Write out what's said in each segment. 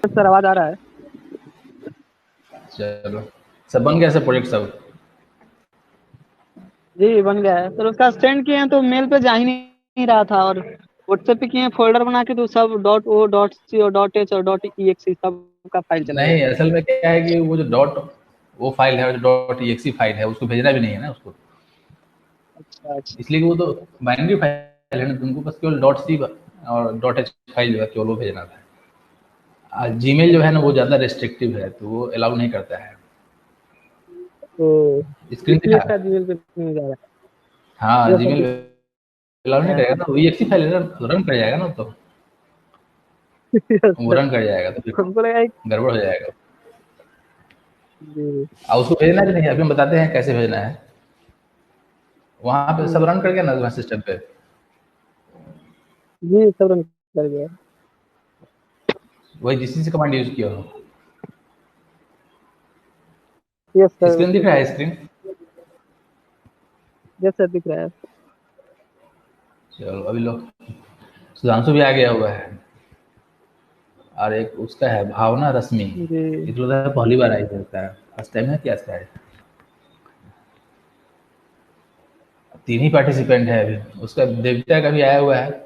Sir आवाज आ रहा है? चलो, सब बन गया सब प्रोजेक्ट सब? जी बन गया है सर। उसका सेंड किए हैं तो मेल पे जा ही नहीं रहा था, और व्हाट्सएप पे किए हैं फोल्डर बना के, तो सब .o.c और .h और .exe सब का फाइल चला गया नहीं, है। असल में क्या है कि वो जो डॉट वो फाइल है, जो .exe फाइल है, उसको भेजना भी नहीं है ना उसको। अच्छा अच्छा। इसलिए कि वो तो बाइनरी फाइल है ना, तुमको बस केवल .c और .h फाइल जो है केवल वो भेजना था। जीमेल जो है ना वो ज़्यादा रेस्ट्रिक्टिव है, तो वो अलाउ नहीं करता है। तो स्क्रीन इसलिए दिखा? शायद जीमेल पे नहीं जा रहा हाँ, है। यस सर, जीमेल दिख अलाउ नहीं रहा करेगा ना, वो exe फाइल है ना, रन कर जाएगा ना, तो है। यस वो सर, रन कर जाएगा तो फिर हमको लगा गड़बड़ हो जाएगा। जी और उसको भेजना भी नहीं है, अभी हम बताते हैं कैसे भेजना है। वहाँ पे सब यस रन कर सर। गया ना तुम्हारे सिस्टम पे? जी सब रन कर गया। वही जीसीसी कमांड यूज किया हो? यस सर, स्क्रीन उसी दिख रहा से। है स्क्रीन? यस सर, दिख रहा है। चलो अभी लोग, सुधांशु भी आ गया हुआ है, और एक उसका है भावना रश्मि। जी ये तो लगता है पहली बार आई करता है, फर्स्ट टाइम है क्या इसका है? 3 ही पार्टिसिपेंट है अभी। उसका देवता का भी आया हुआ है।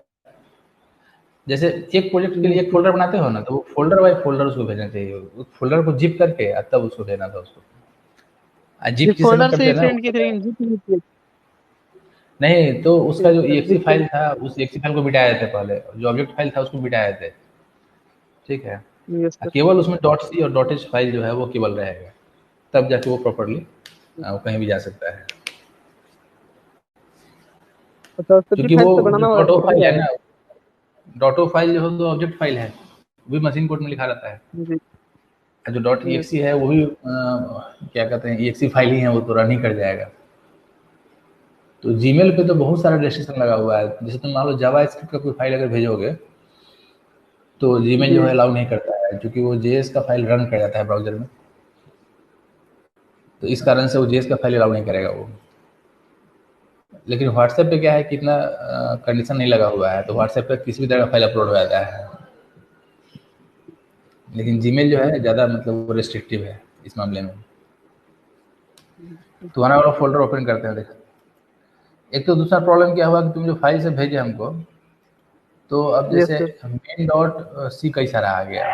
जैसे एक प्रोजेक्ट के लिए एक जी। फोल्डर बनाते हो ना, तो वो फोल्डर बाय फोल्डर उसको भेजना चाहिए। उस फोल्डर को जिप करके और तब उसको भेजना था उसको। जी जिप जिस समय फोल्डर से करते ही हैं ना सेंड उस किए थे, समय, लेकिन जीप नहीं किए। नहीं तो उसका यस जो सर, exe जीप फाइल था, उस exe फाइल को मिटाए थे पहले, जो ऑब्जेक्ट फाइल था उसको मिटाए थे। ठीक है। Yes sir. केवल उसमें .c और .h फाइल जो है वो केवल रहेगा, तब जाके वो प्रॉपर्ली वो कहीं भी जा सकता है। अच्छा, उसको जीप क्योंकि फाइल वो पे जो बनाना .o पड़ फाइल गया है है। ना, .o फाइल जो है तो ऑब्जेक्ट फाइल है, वो भी मशीन कोड में लिखा रहता है। जी। और जो यस .exe है वो भी क्या कहते हैं, exe फाइल ही है, वो तो रन ही कर जाएगा। तो जीमेल पे तो बहुत सारा रेस्ट्रिक्शन लगा हुआ है। जैसे तुम मान लो जावा स्क्रिप्ट का कोई फाइल अगर भेजोगे, तो जीमेल जो है जी। अलाउ नहीं करता है, क्योंकि वो जेएस का फाइल रन कर जाता है ब्राउजर में। तो इस कारण से वो जेएस का फाइल अलाउ नहीं करेगा वो। लेकिन व्हाट्सएप पे क्या है कि इतना कंडीशन नहीं लगा हुआ है, तो व्हाट्सएप पे किसी भी तरह का फाइल अपलोड हो जाता है। लेकिन जीमेल जो है ज़्यादा मतलब वो रिस्ट्रिक्टिव है इस मामले में। तुम्हारा वाला फोल्डर ओपन करते हैं, देख। एक तो दूसरा प्रॉब्लम क्या हुआ कि तुम जो फाइल से भेजे हमको, तो अब यस जैसे सर। मेन डॉट सी कई सारा आ गया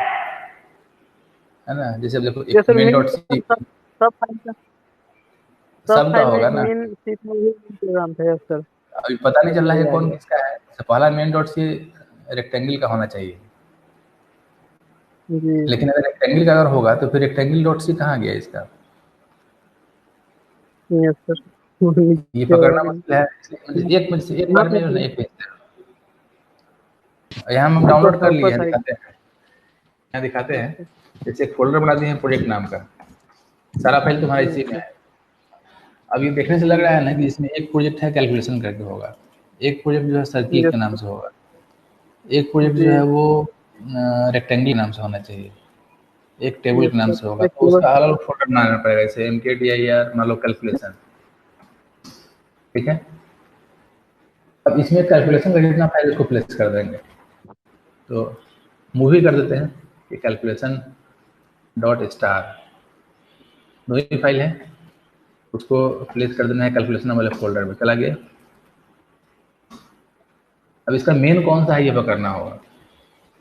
है ना। जैसे अब देखो एक yes sir, main main dot C सब फाइल का, सब सबका फाइल में होगा एक ना। मेन सी प्रोग्राम था। यस सर, अभी पता नहीं चल रहा है वही कि आ कौन गया। किसका है। तो पहला मेन डॉट सी रेक्टेंगल का होना चाहिए, जी। लेकिन अगर रेक्टेंगल का अगर होगा तो फिर रेक्टेंगल डॉट सी कहाँ गया इसका? Yes sir. ये नीचे होगा पकड़ना कि मुश्किल है। इसलिए एक यहाँ बार में जो है ना पे एक पेज, यहाँ हम ऊपर डाउनलोड था, कर ऊपर लिए हैं, था एक। दिखाते हैं। यहाँ दिखाते हैं। जैसे एक फोल्डर बना दिए हैं प्रोजेक्ट नाम का, सारा फाइल तुम्हारा यस इसी में सर। है। अब ये देखने से लग रहा है ना कि इसमें एक प्रोजेक्ट है कैलकुलेशन करके होगा, एक प्रोजेक्ट जो है सर्किल यस के नाम सर। से होगा, एक प्रोजेक्ट जो जी। है वो रेक्टेंगल के नाम से होना चाहिए, एक टेबल यस के नाम सर, से होगा। एक तो टेबल। उसका अलग अलग फोल्डर बनाना पड़ेगा, जैसे MKDIR मान लो कैलकुलेशन। ठीक है। अब इसमें यस कैलकुलेशन का सर। जितना फाइल उसको प्लेस कर देंगे, तो मूवी कर देते हैं कि कैलकुलेशन डॉट स्टार, दो ही फाइल है, उसको प्लेस कर देना है कैलकुलेशन वाले फोल्डर में, चला गया। अब इसका मेन कौन सा है ये पकड़ना होगा,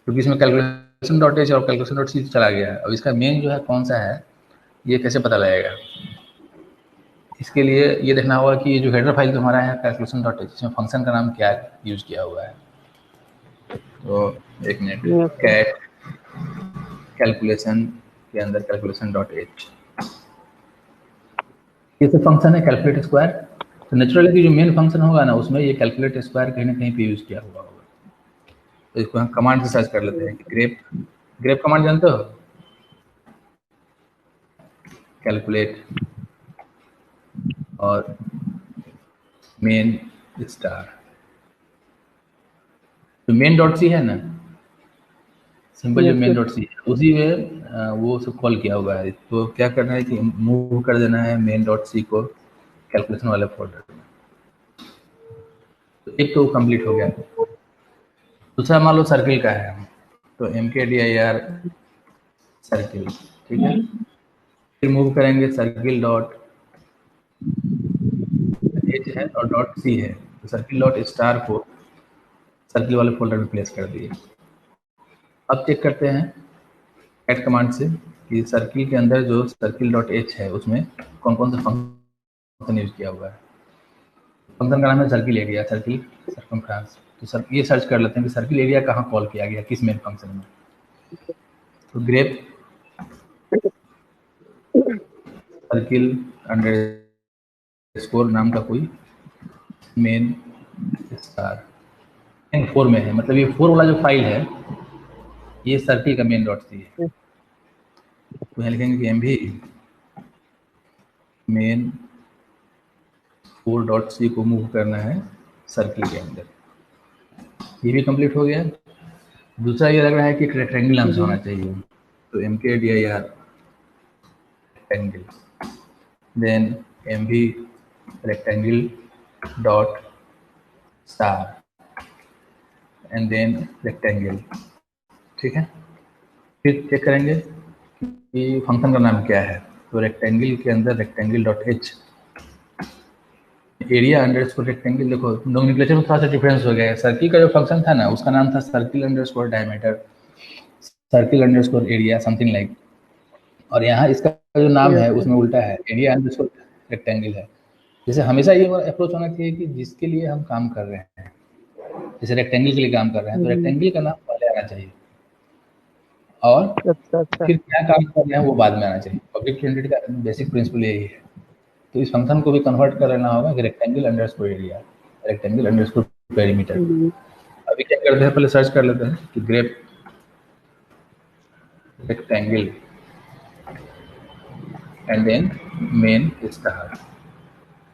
क्योंकि इसमें कैलकुलेशन डॉट एच और कैलकुलेशन डॉट सी चला गया है। अब इसका मेन जो है कौन सा है, ये कैसे पता लगेगा? इसके लिए ये देखना होगा कि ये जो हेडर फाइल तुम्हारा है कैलकुलेशन डॉट एच, इसमें फंक्शन का नाम क्या यूज किया हुआ है। तो एक minute, yes sir. Cat calculation के अंदर कैलकुलेशन डॉट एच, ये तो फंक्शन है कैलकुलेट स्क्वायर। तो नेचुरली कि जो मेन फंक्शन होगा ना उसमें ये कैलकुलेट स्क्वायर कहीं ना कहीं पे यूज किया हुआ होगा। तो इसको हम कमांड से सर्च कर लेते हैं कि ग्रेप, ग्रेप कमांड जानते हो? कैलकुलेट और मेन स्टार, जो मेन डॉट सी है ना, सिंपल जो yes main sir. Dot C है उसी में वो सब कॉल किया हुआ है। तो क्या करना है कि मूव कर देना है मेन डॉट सी को कैलकुलेशन वाले फोल्डर में। तो एक तो कंप्लीट हो गया। दूसरा मान लो सर्किल का है, तो MKDIR सर्किल, ठीक है। फिर मूव करेंगे सर्किल डॉट एच है और डॉट सी है, तो सर्किल डॉट स्टार को सर्किल वाले फोल्डर में प्लेस कर दिए। अब चेक करते हैं ऐड कमांड से कि सर्किल के अंदर जो सर्किल डॉट एच है उसमें कौन कौन सा फंक्शन यूज किया हुआ है। फंक्शन का नाम है सर्किल एरिया, सर्किल सर्कमफ्रेंस। तो सर ये सर्च कर लेते हैं कि सर्किल एरिया कहाँ कॉल किया गया, किस मेन फंक्शन में। तो ग्रेप सर्किल अंडरस्कोर नाम का कोई मेन स्टार मेन 4 में है, मतलब ये 4 वाला जो फाइल है ये सर्किल का मेन डॉट सी है। तो यहाँ लिखेंगे कि एमवी मेन 4 डॉट सी को मूव करना है सर्किल के अंदर। ये भी कंप्लीट हो गया। दूसरा ये लग रहा है कि एक रेक्टेंगल नाम से होना चाहिए, तो mkdir rectangle, then mv rectangle dot star and then rectangle, ठीक है। फिर चेक करेंगे कि फंक्शन का नाम क्या है, तो रेक्टेंगल के अंदर rectangle dot H area underscore rectangle. देखो नोमेनक्लेचर में थोड़ा सा डिफरेंस हो गया है। सर्किल का जो फंक्शन था ना उसका नाम था circle underscore diameter, circle underscore area, something like. और यहाँ इसका जो नाम है उसमें उल्टा है, एरिया अंडरस्कोर रेक्टेंगल है। जैसे हमेशा ये अप्रोच होना चाहिए कि जिसके लिए हम काम कर रहे हैं, जैसे रेक्टेंगल के लिए काम कर रहे हैं तो रेक्टेंगल का नाम पहले आना चाहिए और फिर क्या काम कर रहे हैं वो बाद में आना चाहिए। ऑब्जेक्ट ओरिएंटेड का बेसिक प्रिंसिपल यही है। तो इस फंक्शन को भी कन्वर्ट कर लेना होगा कि rectangle underscore area, rectangle underscore perimeter. अभी क्या करते हैं, पहले सर्च कर लेते हैं कि grep rectangle and then main star.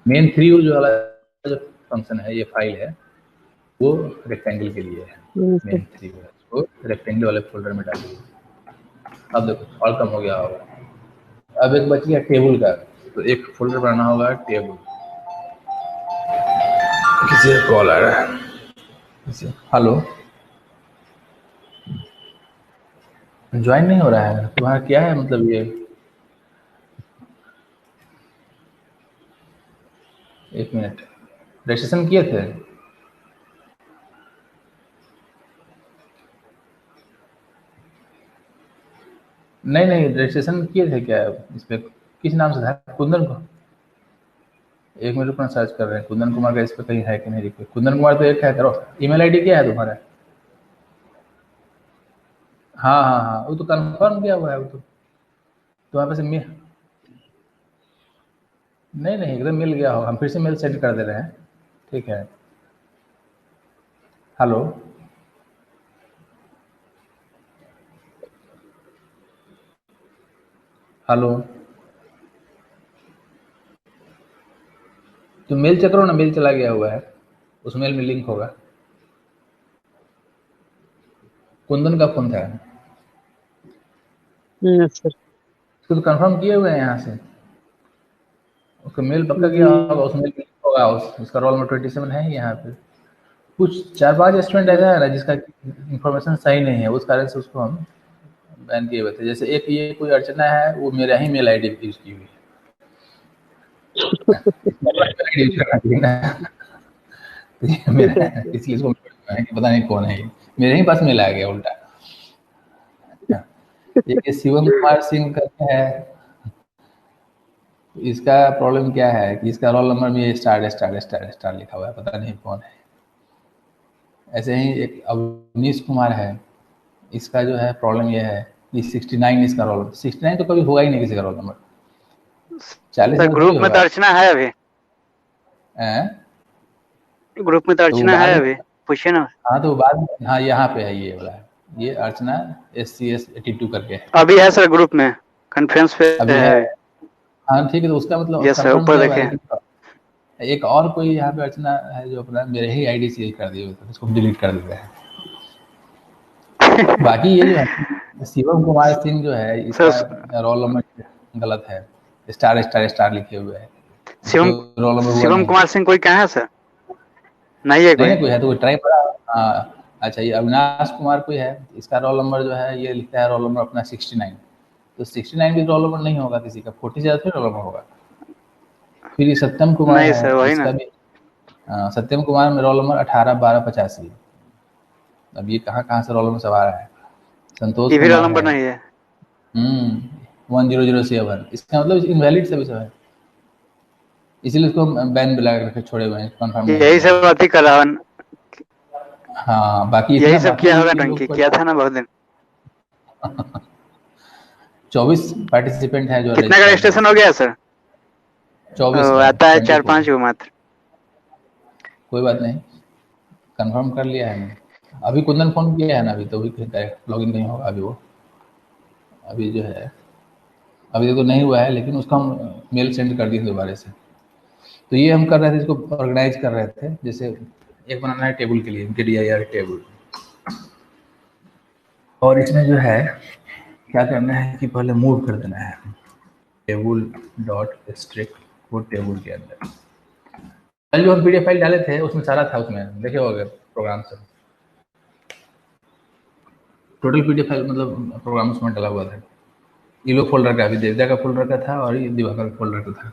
Main 3 जो वाला जो फंक्शन है, ये फाइल है, वो रेक्टेंगल के लिए है। मेन 3 वो रेक्टेंगल वाले फोल्डर में डालिए। अब देखो और कम हो गया होगा। अब एक बच गया टेबल का, तो एक फोल्डर बनाना होगा टेबल। किसी का कॉल आ रहा है। हेलो, ज्वाइन नहीं हो रहा है तुम्हारा, क्या है मतलब ये? एक मिनट, रजिस्ट्रेशन किए थे? नहीं रजिस्ट्रेशन किए थे क्या इस पे? किस नाम से था? कुंदन को? एक मिनट अपना सर्च कर रहे हैं। कुंदन कुमार का इस पे कहीं है कि नहीं रिक्वेस्ट? कुंदन कुमार तो एक है, करो। ईमेल आईडी क्या है तुम्हारा? हाँ वो तो कंफर्म किया हुआ है। वो तो वहाँ पे से नहीं एकदम मिल गया होगा। हम फिर से मेल सेंड कर दे रहे हैं, ठीक है। हेलो, हेलो, तो मेल चेक करो ना, मेल चला गया हुआ है, उस मेल में लिंक होगा। कुंदन का फोन था सर। उसको तो कंफर्म किए हुए हैं यहाँ से, उसका मेल पक्का गया होगा, उस मेल में लिंक होगा। उसका रोल नंबर 27 है यहाँ पे। कुछ 4-5 स्टूडेंट ऐसा है ना जिसका इंफॉर्मेशन सही नहीं है, उस कारण से उसको हम बैन किए हुए थे। जैसे एक ये कोई अर्चना है, वो मेरा ही मेल आईडी यूज की हुई है मेरा, इसलिए इसको पता नहीं कौन है ये, मेरे ही पास मेल आ गया उल्टा। ये शिवम कुमार सिंह करते हैं, इसका प्रॉब्लम क्या है कि इसका रोल नंबर में स्टार स्टार स्टार स्टार लिखा हुआ है, पता नहीं कौन है। ऐसे ही एक अवनीश कुमार है, इसका जो है प्रॉब्लम ये है कि 69 इसका रोल नंबर। 69 तो कभी होगा ही नहीं किसी का रोल नंबर। 40 ग्रुप में तो अर्चना है अभी, ग्रुप में तो अर्चना है अभी, पूछिए ना। हाँ तो बाद में, हाँ यहाँ पे है ये वाला, ये अर्चना SCS 82 करके है। अभी है सर ग्रुप में, कॉन्फ्रेंस पे अभी है। हाँ ठीक है, तो उसका मतलब यस सर, ऊपर देखें। एक और कोई यहाँ पे अर्चना है जो अपना मेरे ही आईडी से कर दिए, उसको डिलीट कर देते हैं। बाकी ये जो है शिवम कुमार सिंह जो है, इसका रोल नंबर गलत है, स्टार स्टार स्टार लिखे हुए है। शिवम कुमार सिंह कोई क्या है सर? नहीं है कोई है तो कोई ट्राई करा। अच्छा, ये अविनाश कुमार कोई है, इसका रोल नंबर जो है ये लिखता है रोल नंबर अपना 69। तो 69 भी रोल नंबर नहीं होगा किसी का, 40 से ज़्यादा फिर रोल नंबर होगा। फिर ये सत्यम कुमार नहीं है, सर, वही इसका ना। भी सत्यम कुमार में रोल नंबर 18/12/85। अब ये कहाँ कहाँ से रोल नंबर सब आ रहा है। संतोष ये भी रोल कुमार नंबर है, नहीं है। 1007, इसका मतलब इनवैलिड सभी सब है, इसीलिए उसको बैन भी लगा रखे, छोड़े हुए हैं, कंफर्म नहीं यही किया सब है। अति कर रहा है। हाँ बाकी यही इतना सब बाकी किया होगा, ये टंकी लोग किया था ना बहुत दिन। 24 पार्टिसिपेंट है जो कितना का रजिस्टर्ड है। रजिस्ट्रेशन हो गया सर? 24 का आता है 24। 4-5 को मात्र। कोई बात नहीं, कंफर्म कर लिया है मैंने। अभी कुंदन फोन किया है ना, अभी तो भी लॉग इन नहीं होगा अभी वो, अभी जो है अभी तो नहीं हुआ है, लेकिन उसका हम मेल सेंड कर दिए दोबारा से। तो ये हम कर रहे थे, इसको ऑर्गेनाइज कर रहे थे। जैसे एक बनाना है टेबल के लिए, DIR टेबल, और इसमें जो है क्या करना है कि पहले मूव कर देना है टेबल डॉट स्ट्रिक्ट वो टेबल के अंदर। कल जो हम PDF फाइल डाले थे उसमें सारा था, उसमें देखे होंगे प्रोग्राम सब, टोटल PDF फाइल मतलब प्रोग्राम उसमें डाला हुआ था। इलो फोल्डर का भी, देवदा का फोल्डर का था और ये दिवाकर फोल्डर का था।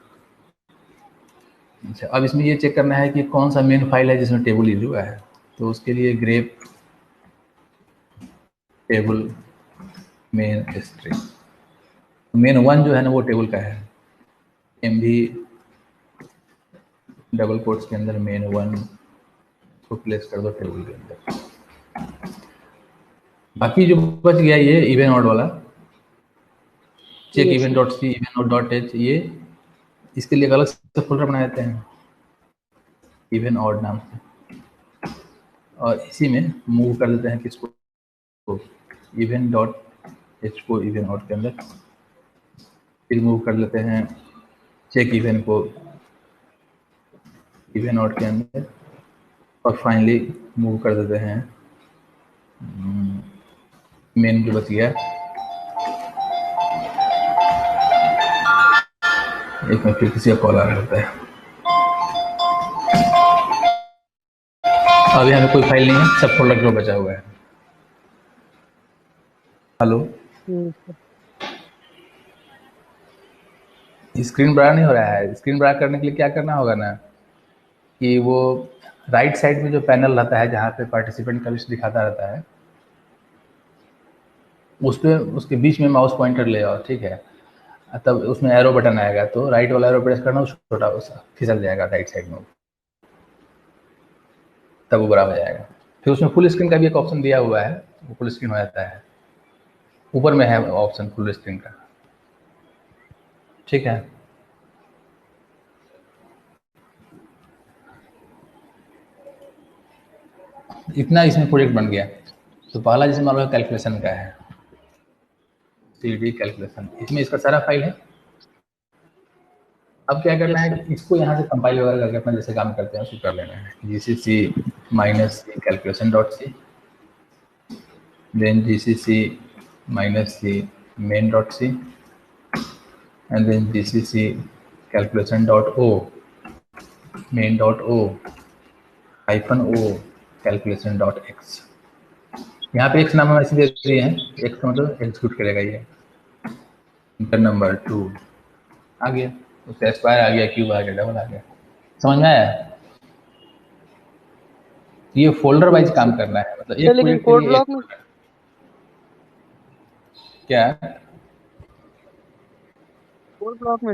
अच्छा, अब इसमें ये चेक करना है कि कौन सा मेन फाइल है जिसमें टेबल इलो है। तो उसके लिए grep table main string main 1 जो है ना वो टेबल का है, MV डबल कोट्स के अंदर मेन 1 को प्लेस कर दो टेबल के अंदर। बाकी जो बच गया ये इवेंट ऑड वाला, check even dot C even odd dot H, ये इसके लिए अलग से फोल्डर बना देते हैं इवेंट ऑड नाम से, और इसी में मूव कर देते हैं किसको, इवेंट डॉट एच को इवेंट ऑड के अंदर, फिर मूव कर लेते हैं चेक इवेंट को इवेंट ऑड के अंदर, और फाइनली मूव कर देते हैं मेन जो बच गया। एक मिनट, फिर किसी का कॉल आ रहा होता है। अभी हमें कोई फाइल नहीं है, सब फोल्डर जो बचा हुआ है। हेलो, स्क्रीन बड़ा नहीं हो रहा है। स्क्रीन बड़ा करने के लिए क्या करना होगा ना कि वो राइट साइड में जो पैनल रहता है जहाँ पे पार्टिसिपेंट का लिस्ट दिखाता रहता है, उस पर उसके बीच में माउस पॉइंटर ले आओ, ठीक है। तब उसमें एरो बटन आएगा, तो राइट वाला एरो प्रेस करना, छोटा फिसल जाएगा राइट साइड में, तब वो बड़ा हो जाएगा। फिर उसमें फुल स्क्रीन का भी एक ऑप्शन दिया हुआ है, वो फुल स्क्रीन हो जाता है, ऊपर में है ऑप्शन फुल स्क्रीन का, ठीक है। इतना इसमें प्रोजेक्ट बन गया। तो पहला जैसे मान लो कैलकुलेशन का है, 3D कैलकुलेशन, इसमें इसका सारा फाइल है। अब क्या करना है कि इसको यहाँ से कंपाइल वगैरह करके अपना जैसे काम करते हैं उसको कर लेना है, GCC -C calculation dot C, then GCC -C main dot C, and then GCC calculation dot O main dot O -O calculation dot X। यहाँ पे X नाम हम ऐसे दे दिए हैं, X का मतलब एग्जीक्यूट करेगा ये। इंटर नंबर 2 आ गया, उसका स्क्वायर आ गया, क्यूब आ गया, डबल आ गया। समझ में आया? ये फोल्डर वाइज काम करना है, मतलब एक लेकिन प्रोजेक्ट के कोड लिए एक ब्लॉक में फोल्डर। क्या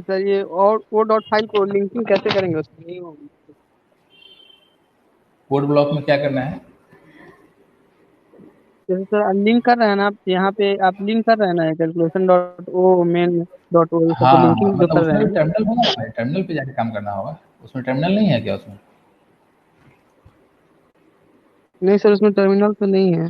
सर ये और वो डॉट फाइल को लिंकिंग कैसे करेंगे उसमें, नहीं होगी। कोड ब्लॉक में क्या करना है? जैसे सर लिंक कर रहे हैं ना आप, यहाँ पे आप लिंक कर रहे हैं ना calculation dot O main dot O, ये सब तो हाँ लिंकिंग जो मतलब कर रहे उसमें भी हैं। टर्मिनल होगा ना, टर्मिनल पे जाके काम करना होगा। उसमें टर्मिनल नहीं है क्या उसमें? नहीं सर उसमें टर्मिनल तो नहीं है।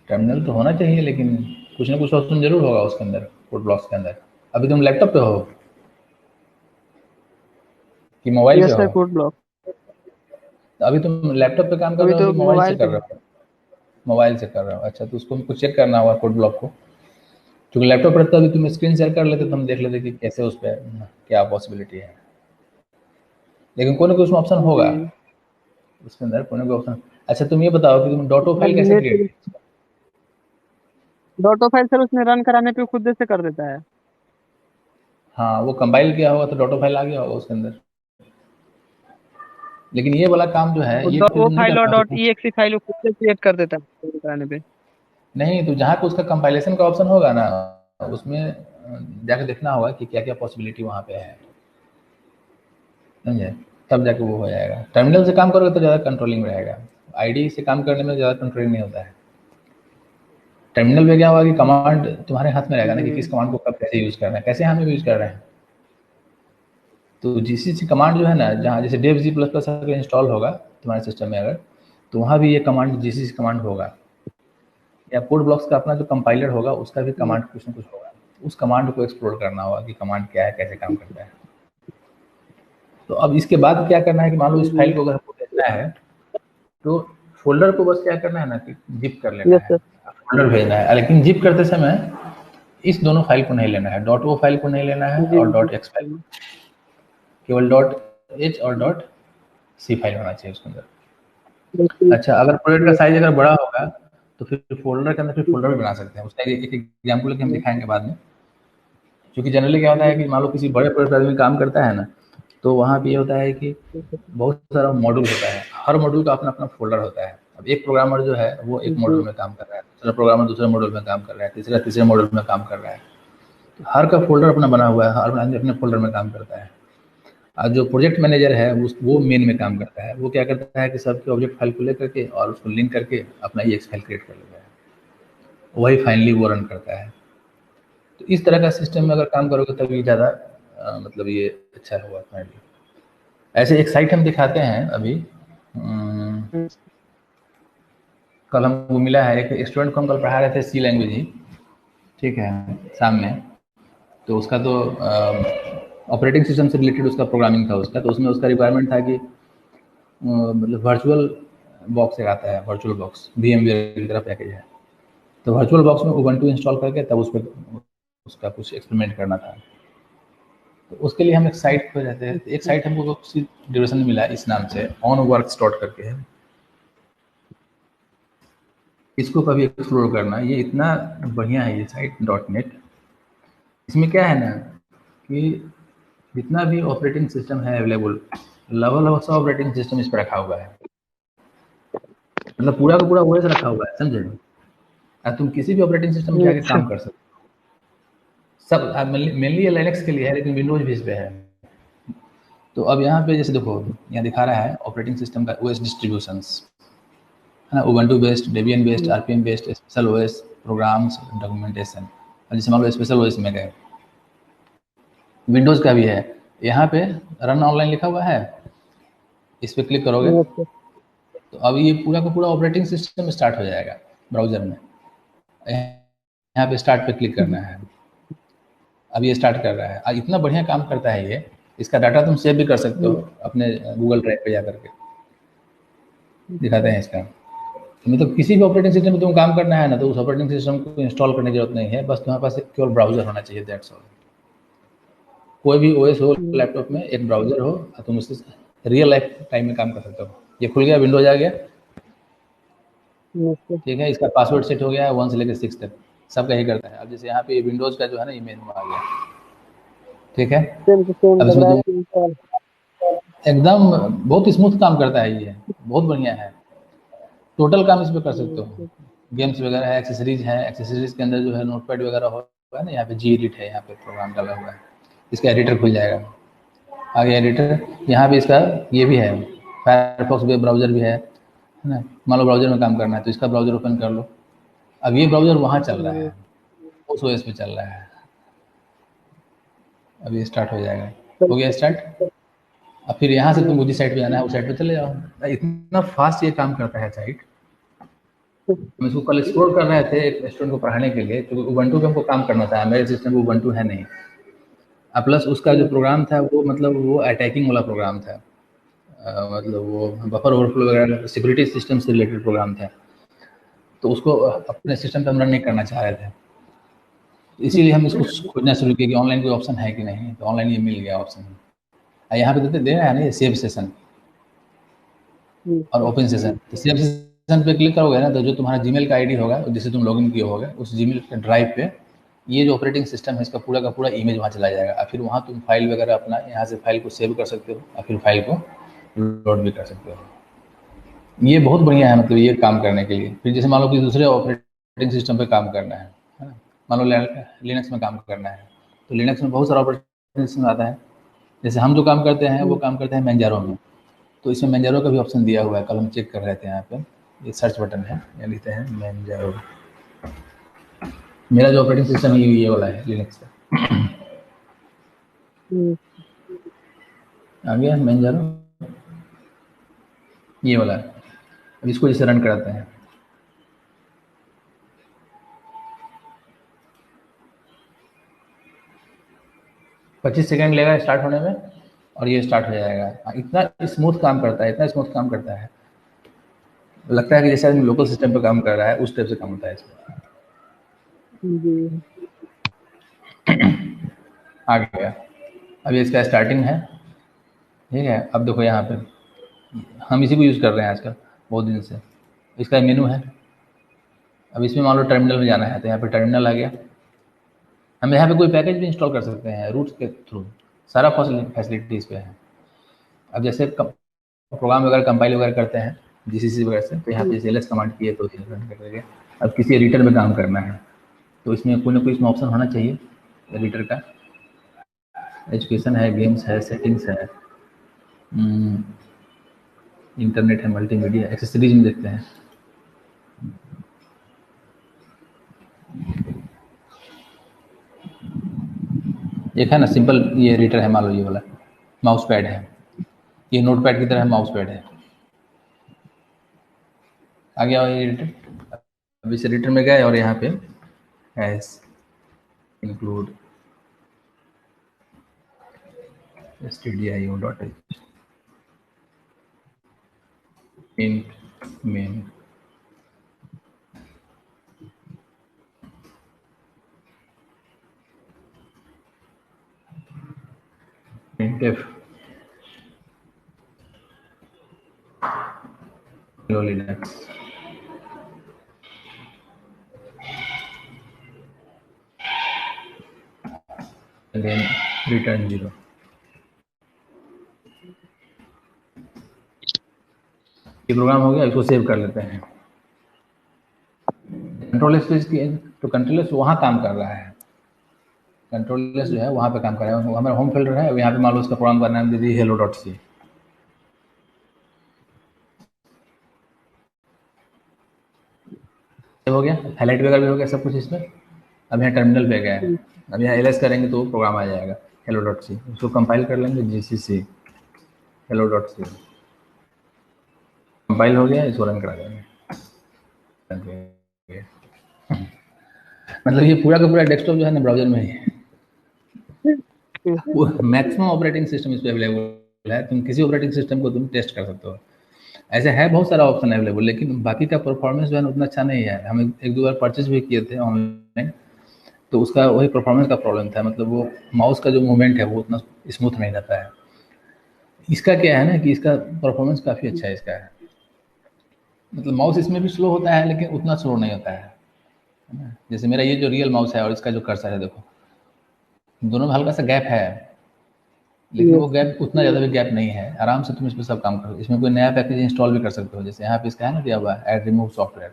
टर्मिनल तो होना चाहिए, लेकिन कुछ ना कुछ ऑप्शन जरूर होगा उसके अंदर, कोड ब्लॉक्स के अंदर। अभी तुम लैपटॉप पे हो कि मोबाइल पे यस हो? Sir code block. अभी तुम लैपटॉप पे काम कर अभी रहे हो तो कि मोबाइल से मोबाइल पे कर है। रहे हो? मोबाइल से कर रहे हो, अच्छा। तो उसको हमको चेक करना होगा कोड ब्लॉक को, क्योंकि लैपटॉप रहता अभी तुम स्क्रीन शेयर कर लेते तो हम देख लेते कि कैसे उस पर क्या पॉसिबिलिटी है। लेकिन कोई ना कोई उसमें ऑप्शन होगा, जी उसके अंदर कोई ना कोई ऑप्शन। अच्छा तुम ये बताओ कि तुम डॉटो फाइल कैसे क्रिएट नेट। की? डॉटो फाइल सर उसमें रन कराने पे खुद से कर देता है। हाँ, वो कंपाइल किया होगा तो डॉटो फाइल आ गया होगा उसके अंदर। लेकिन ये वाला काम जो है ये खुद वो नहीं फाइल और करना डॉट होगा। ई फाइल वो खुद से क्रिएट कर देता है रन कराने पे। नहीं, तो जहाँ पे उसका कंपाइलेशन का ऑप्शन होगा ना, उसमें जाके देखना होगा कि क्या क्या पॉसिबिलिटी वहाँ पे है, समझे? तब जाके वो हो जाएगा। टर्मिनल से काम करोगे तो ज़्यादा कंट्रोलिंग रहेगा, आईडी से काम करने में ज़्यादा कंट्रोलिंग नहीं होता है। टर्मिनल में क्या होगा कि कमांड तुम्हारे हाथ में रहेगा ना, कि किस कमांड को कब कैसे यूज़ करना है, कैसे हम यूज़ कर रहे हैं। तो जीसीसी कमांड जो है ना, जहाँ जैसे dev C++ अगर इंस्टॉल होगा तुम्हारे सिस्टम में अगर, तो वहाँ भी ये कमांड जीसीसी कमांड होगा, या कोड ब्लॉक्स का अपना जो कंपाइलर होगा उसका भी कमांड कुछ ना कुछ होगा। उस कमांड को एक्सप्लोर करना होगा कि कमांड क्या है, कैसे काम करता है। तो अब इसके बाद क्या करना है कि मान लो इस फाइल को अगर हमको भेजना है, तो फ़ोल्डर को बस क्या करना है ना कि ज़िप कर लेना यस है, सर। फ़ोल्डर भेजना है। लेकिन ज़िप करते समय इस दोनों फाइल को नहीं लेना है, .o फाइल को नहीं लेना है जी और जी। .x फाइल, केवल .h और .c फाइल होना चाहिए उसके अंदर। बिल्कुल। अच्छा, अगर प्रोजेक्ट का साइज़ अगर बड़ा होगा, तो फिर फ़ोल्डर के अंदर फिर फ़ोल्डर भी बना सकते हैं। उसका एक एग्ज़ाम्पल लेके हम दिखाएँगे बाद में। क्योंकि जनरली क्या होता है कि मान लो किसी बड़े प्रोजेक्ट पे आदमी काम करता है ना, तो वहाँ पे ये होता है कि बहुत सारा मॉड्यूल होता है, हर मॉड्यूल का अपना-अपना फ़ोल्डर होता है। अब एक प्रोग्रामर जो है वो एक मॉड्यूल में काम कर रहा है, दूसरा प्रोग्रामर दूसरे मॉड्यूल में काम कर रहा है, तीसरा तीसरे मॉड्यूल में काम कर रहा है। तो हर का फ़ोल्डर अपना बना हुआ है, हर आदमी अपने फ़ोल्डर में काम करता है। और जो प्रोजेक्ट मैनेजर है वो मेन में काम करता है। वो क्या करता है कि सबके ऑब्जेक्ट फाइल को लेकर के और उसको लिंक करके अपना EX फाइल क्रिएट कर लेता है। वही फाइनली वो रन करता है। तो इस तरह का सिस्टम में अगर काम करोगे तभी ज़्यादा मतलब ये अच्छा होगा तुम्हारे लिए। ऐसे एक साइट हम दिखाते हैं अभी। कल हमको मिला है, एक स्टूडेंट को हम कल पढ़ा रहे थे सी लैंग्वेज ही, ठीक है, शाम में। तो उसका तो ऑपरेटिंग सिस्टम से रिलेटेड उसका प्रोग्रामिंग था उसका, तो उसमें उसका रिक्वायरमेंट था कि मतलब वर्चुअल बॉक्स एक आता है, वर्चुअल बॉक्स VMware की तरह पैकेज है। तो वर्चुअल बॉक्स में उबंटू इंस्टॉल करके तब उस पर उसका कुछ एक्सपेरिमेंट करना था। तो उसके लिए हम एक साइट खोज रहे थे। एक साइट हमको उसी ड्यूरेशन में मिला इस नाम से, ऑनवर्क्स डॉट करके है। इसको कभी एक्सप्लोर करना, ये इतना बढ़िया है ये साइट .net। इसमें क्या है ना कि जितना भी ऑपरेटिंग सिस्टम है अवेलेबल, लगभग सब ऑपरेटिंग सिस्टम इस पर रखा हुआ है। मतलब पूरा का पूरा ओएस रखा हुआ है, समझे? अब तुम किसी भी ऑपरेटिंग सिस्टम के आगे अच्छा। काम कर सकते हो। सब मेनली ये लिनक्स के लिए है, लेकिन विंडोज भी इस पे है। तो अब यहाँ पे जैसे देखो, यहाँ दिखा रहा है ऑपरेटिंग सिस्टम का ओएस डिस्ट्रीब्यूशंस, है ना, Ubuntu based, Debian based, RPM based, special OS, programs, documentation. और जैसे मान लो स्पेशल ओएस में गए, विंडोज़ का भी है, यहाँ पे रन ऑनलाइन लिखा हुआ है, इस पर क्लिक करोगे तो अब ये पूरा का पूरा ऑपरेटिंग सिस्टम स्टार्ट हो जाएगा ब्राउज़र में। यहाँ पे स्टार्ट पे क्लिक करना है, अब ये स्टार्ट कर रहा है। इतना बढ़िया काम करता है ये, इसका डाटा तुम सेव भी कर सकते हो अपने गूगल ड्राइव पे जा करके। दिखाते हैं इसका। मतलब किसी भी ऑपरेटिंग सिस्टम में तुम काम करना है ना, तो उस ऑपरेटिंग सिस्टम को इंस्टॉल करने की जरूरत नहीं है, बस तुम्हारे पास एक केवल ब्राउज़र होना चाहिए, दैट्स ऑल। कोई भी ओएस हो लैपटॉप में, एक ब्राउज़र हो, और तुम उससे रियल लाइफ टाइम में काम कर सकते हो। ये खुल गया, विंडोज आ गया, ठीक है। इसका पासवर्ड सेट हो गया है 1 से लेकर 6 तक, सबका ही करता है। अब जैसे यहाँ पे विंडोज़ का जो है ना, ईमेल में आ गया, ठीक है। अब इसमें तुम एकदम बहुत स्मूथ काम करता है ये, बहुत बढ़िया है। टोटल काम इस पे कर सकते हो। गेम्स वगैरह है, एक्सेसरीज है, एक्सेसरीज के अंदर जो है नोटपैड वगैरह होगा ना, यहाँ पे जी एडिट है, यहाँ पे प्रोग्राम डाला हुआ है, इसका एडिटर खुल जाएगा। आगे एडिटर, यहाँ भी इसका ये भी है, फायरफॉक्स वेब ब्राउज़र भी है ना। मान लो ब्राउज़र में काम करना है तो इसका ब्राउज़र ओपन कर लो। अब ये ब्राउज़र वहाँ चल रहा है, उस ओएस पे चल रहा है। अब ये स्टार्ट हो जाएगा, हो गया स्टार्ट। अब फिर यहाँ से तुम उसी साइट पे जाना है, उस साइट पे चले जाओ। इतना फास्ट ये काम करता है साइट। हम इसको कल एक्सप्लोर कर रहे थे एक स्टूडेंट को पढ़ाने के लिए, क्योंकि उबंटू पे हमको काम करना था, मेरे सिस्टम में उबंटू है नहीं। प्लस उसका जो प्रोग्राम था वो मतलब वो अटैकिंग वाला प्रोग्राम था। मतलब वो बफर ओवरफ्लो वगैरह सिक्योरिटी सिस्टम से रिलेटेड प्रोग्राम था, तो उसको अपने सिस्टम पर हम रन नहीं करना चाह रहे थे। इसीलिए हम इसको खोजना शुरू किया कि ऑनलाइन कोई ऑप्शन है कि नहीं। तो ऑनलाइन ये मिल गया ऑप्शन। यहाँ पे दे रहा है ना ये सेव सेशन और ओपन सेशन। तो सेव रजिस्ट्रेशन पे क्लिक करोगे ना, तो जो तुम्हारा जीमेल का आईडी होगा जिससे तुम लॉगिन किए होगे, उस जीमेल के ड्राइव पे ये जो ऑपरेटिंग सिस्टम है इसका पूरा का पूरा इमेज वहाँ चला जाएगा, और फिर वहाँ तुम फाइल वगैरह अपना यहाँ से फाइल को सेव कर सकते हो और फिर फाइल को लोड भी कर सकते हो। ये बहुत बढ़िया है, मतलब ये काम करने के लिए। फिर जैसे मान लो कि दूसरे ऑपरेटिंग सिस्टम पे काम करना है ना, मान लो लिनक्स में काम करना है, तो लिनक्स में बहुत सारा ऑपरेटिंग सिस्टम आता है। जैसे हम जो काम करते हैं वो काम करते हैं मैंजारो में, तो इसमें मैंजारो का भी ऑप्शन दिया हुआ है। कल हम चेक कर रहे थे, यहाँ पे ये सर्च बटन है, यहाँ लिखते हैं मैंजारो। मेरा जो ऑपरेटिंग सिस्टम है ये वाला है, लिनक्स का। आ गया मैंजारो, ये वाला है। अब इसको जैसे रन कराते हैं, पच्चीस सेकेंड लेगा स्टार्ट होने में और ये स्टार्ट हो जाएगा। इतना स्मूथ काम करता है, इतना स्मूथ काम करता है, लगता है कि जैसे आदमी लोकल सिस्टम पे काम कर रहा है, उस टाइप से काम होता है इसमें। आ गया, अब ये इसका स्टार्टिंग है, ठीक है। अब देखो यहाँ पे हम इसी को यूज़ कर रहे हैं आजकल बहुत दिन से। इसका मेनू है। अब इसमें मान लो टर्मिनल में जाना है, तो यहाँ पे टर्मिनल आ गया। हम यहाँ पे कोई पैकेज भी इंस्टॉल कर सकते हैं रूट के थ्रू, सारा फैसिलिटी इस पे है। अब जैसे प्रोग्राम वगैरह कंपाइल वगैरह करते हैं जीसीसी वगैरह से, तो यहाँ पे जैसे एलएस कमांड किए तो रन करके अब किसी एडिटर में काम करना है, तो इसमें कोई ना कोई इसमें ऑप्शन होना चाहिए एडिटर का। एजुकेशन है, गेम्स है, सेटिंग्स है, इंटरनेट है, मल्टीमीडिया, एक्सेसरीज में देखते हैं। एक है ना सिंपल ये एडिटर है, मान लो ये वाला माउस पैड है, ये नोट पैड की तरह माउस पैड है। आ गया ये एडिटर। अब इस एडिटर में गए और यहाँ पे S include stdio.h int main printf hello linux and then return 0। ये प्रोग्राम हो गया, इसको सेव कर लेते हैं। कंट्रोल एस की, तो कंट्रोल एस वहाँ काम कर रहा है, कंट्रोल एस जो है वहाँ पे काम कर रहा है, हमारा होम फोल्डर है। यहाँ पे मान लो उसका प्रोग्राम का नाम दे दीजिए hello.c। हो गया, हाईलाइट वगैरह भी हो गया सब कुछ इसमें। अब यहाँ टर्मिनल पे गया है, अब यहाँ ls करेंगे तो प्रोग्राम आ जाएगा hello.c। उसको कंपाइल कर लेंगे gcc hello.c, कंपाइल हो गया, इसको रन करा देंगे। मतलब ये पूरा का पूरा डेस्कटॉप जो है ना ब्राउजर में ही है। मैक्सिमम ऑपरेटिंग सिस्टम इस पे अवेलेबल है, तुम किसी ऑपरेटिंग सिस्टम को तुम टेस्ट कर सकते हो। ऐसे है बहुत सारा ऑप्शन अवेलेबल, लेकिन बाकी का परफॉर्मेंस जो है उतना अच्छा नहीं है। हम एक दो बार परचेज भी किए थे ऑनलाइन, तो उसका वही परफॉर्मेंस का प्रॉब्लम था, मतलब वो माउस का जो मूवमेंट है वो उतना स्मूथ नहीं रहता है। इसका क्या है ना कि इसका परफॉर्मेंस काफ़ी अच्छा है इसका है, मतलब माउस इसमें भी स्लो होता है लेकिन उतना स्लो नहीं होता है ना। जैसे मेरा ये जो रियल माउस है और इसका जो कर्सर है, देखो दोनों में हल्का सा गैप है, लेकिन वो गैप उतना ज़्यादा भी गैप नहीं है। आराम से तुम इस पर सब काम करो। इसमें कोई नया पैकेज इंस्टॉल भी कर सकते हो, जैसे यहाँ पे इसका है ना दिया हुआ ऐड रिमूव सॉफ्टवेयर,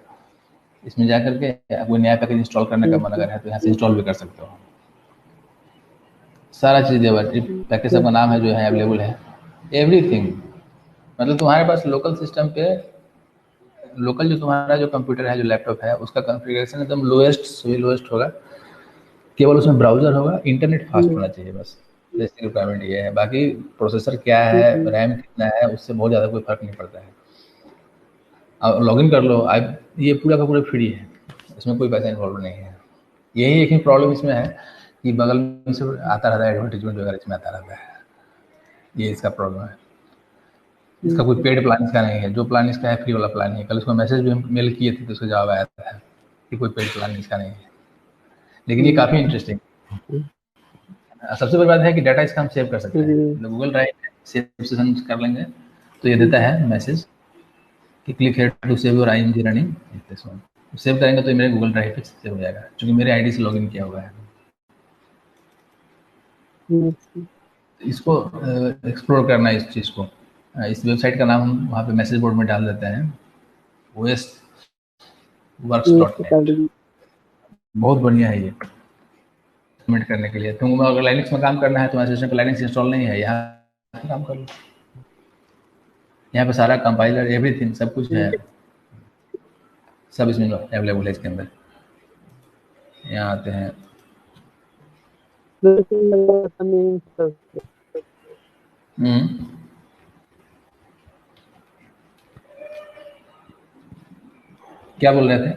इसमें जा करके कोई नया पैकेज इंस्टॉल करने का मन अगर है तो यहाँ से इंस्टॉल भी कर सकते हो। सारा चीज़ दिया हुआ है, पैकेज सबका नाम है जो है अवेलेबल है, एवरीथिंग। मतलब तुम्हारे पास लोकल सिस्टम पे, लोकल जो तुम्हारा जो कंप्यूटर है, जो लैपटॉप है, उसका कॉन्फ़िगरेशन एकदम लोएस्ट से लोएस्ट होगा। केवल उसमें ब्राउजर होगा, इंटरनेट फास्ट होना चाहिए, बस बेसिक रिक्वायरमेंट ये है। बाकी प्रोसेसर क्या है, रैम कितना है, उससे बहुत ज़्यादा कोई फर्क नहीं पड़ता है। अब लॉगिन कर लो, अब ये पूरा का पूरा फ्री है, इसमें कोई पैसा इन्वॉल्व नहीं है। यही एक ही प्रॉब्लम इसमें है कि बगल में से आता रहता है एडवर्टीजमेंट वगैरह, इसमें आता रहता है, ये इसका प्रॉब्लम है। इसका कोई पेड प्लान इसका नहीं है, जो प्लान इसका है फ्री वाला प्लान है। कल उसको मैसेज भी हम मेल किए थे तो उसका जवाब आया था कि कोई पेड प्लान इसका नहीं है, लेकिन ये काफ़ी इंटरेस्टिंग। सबसे बड़ी बात है कि डाटा इसका हम सेव कर सकते हैं, गूगल ड्राइव सेव सेशन कर लेंगे तो ये देता है मैसेज कि click here to save your IMG running this one. Save करेंगे तो मेरे गूगल ड्राइव पे सेव हो जाएगा, क्योंकि मेरे आईडी से लॉगिन किया हुआ है। इसको एक्सप्लोर करना है इस चीज़ को। इस वेबसाइट का नाम हम वहाँ पे मैसेज बोर्ड में डाल देते हैं, osworks.net। बहुत बढ़िया है ये सबमिट करने के लिए। तुमको अगर लाइनक्स में काम करना है, तुम्हारे सिस्टम पर लाइनक्स इंस्टॉल नहीं है, यहाँ काम कर लो। यहाँ पे सारा कंपाइलर एवरीथिंग सब कुछ है, सब इसमें अवेलेबल है इसके अंदर। यहाँ आते हैं, क्या बोल रहे थे?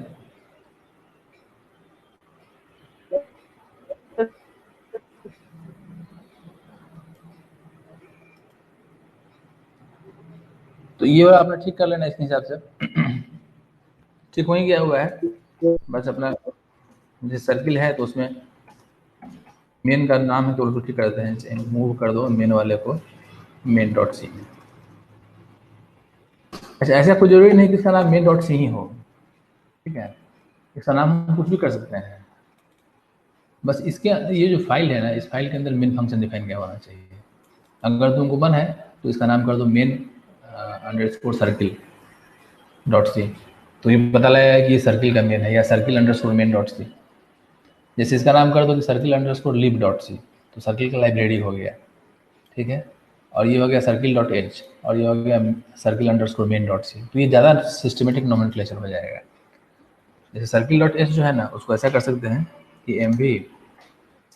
तो ये वाला आपने ठीक कर लेना इसके हिसाब से। ठीक हो ही गया हुआ है, बस अपना जैसे सर्किल है तो उसमें मेन का नाम है तो उसको ठीक करते हैं, मूव कर दो मेन वाले को main.c में। अच्छा, ऐसा कोई जरूरी नहीं कि इसका नाम main.c ही हो, ठीक है, इसका नाम हम कुछ भी कर सकते हैं। बस इसके ये जो फाइल है ना, इस फाइल के अंदर मेन फंक्शन डिफाइन किया होना चाहिए। अगर तुमको मन है तो इसका नाम कर दो main_circle.c, तो ये पता लगेगा कि ये सर्किल का मेन है, या circle_main.c। जैसे इसका नाम कर दो कि circle_lib.c, तो सर्किल का लाइब्रेरी हो गया, ठीक है। और ये हो गया circle.h, और ये हो गया circle_main.c। तो ये ज़्यादा सिस्टमेटिक नोमेनक्लेचर हो जाएगा। जैसे circle.h जो है ना, उसको ऐसा कर सकते हैं कि mv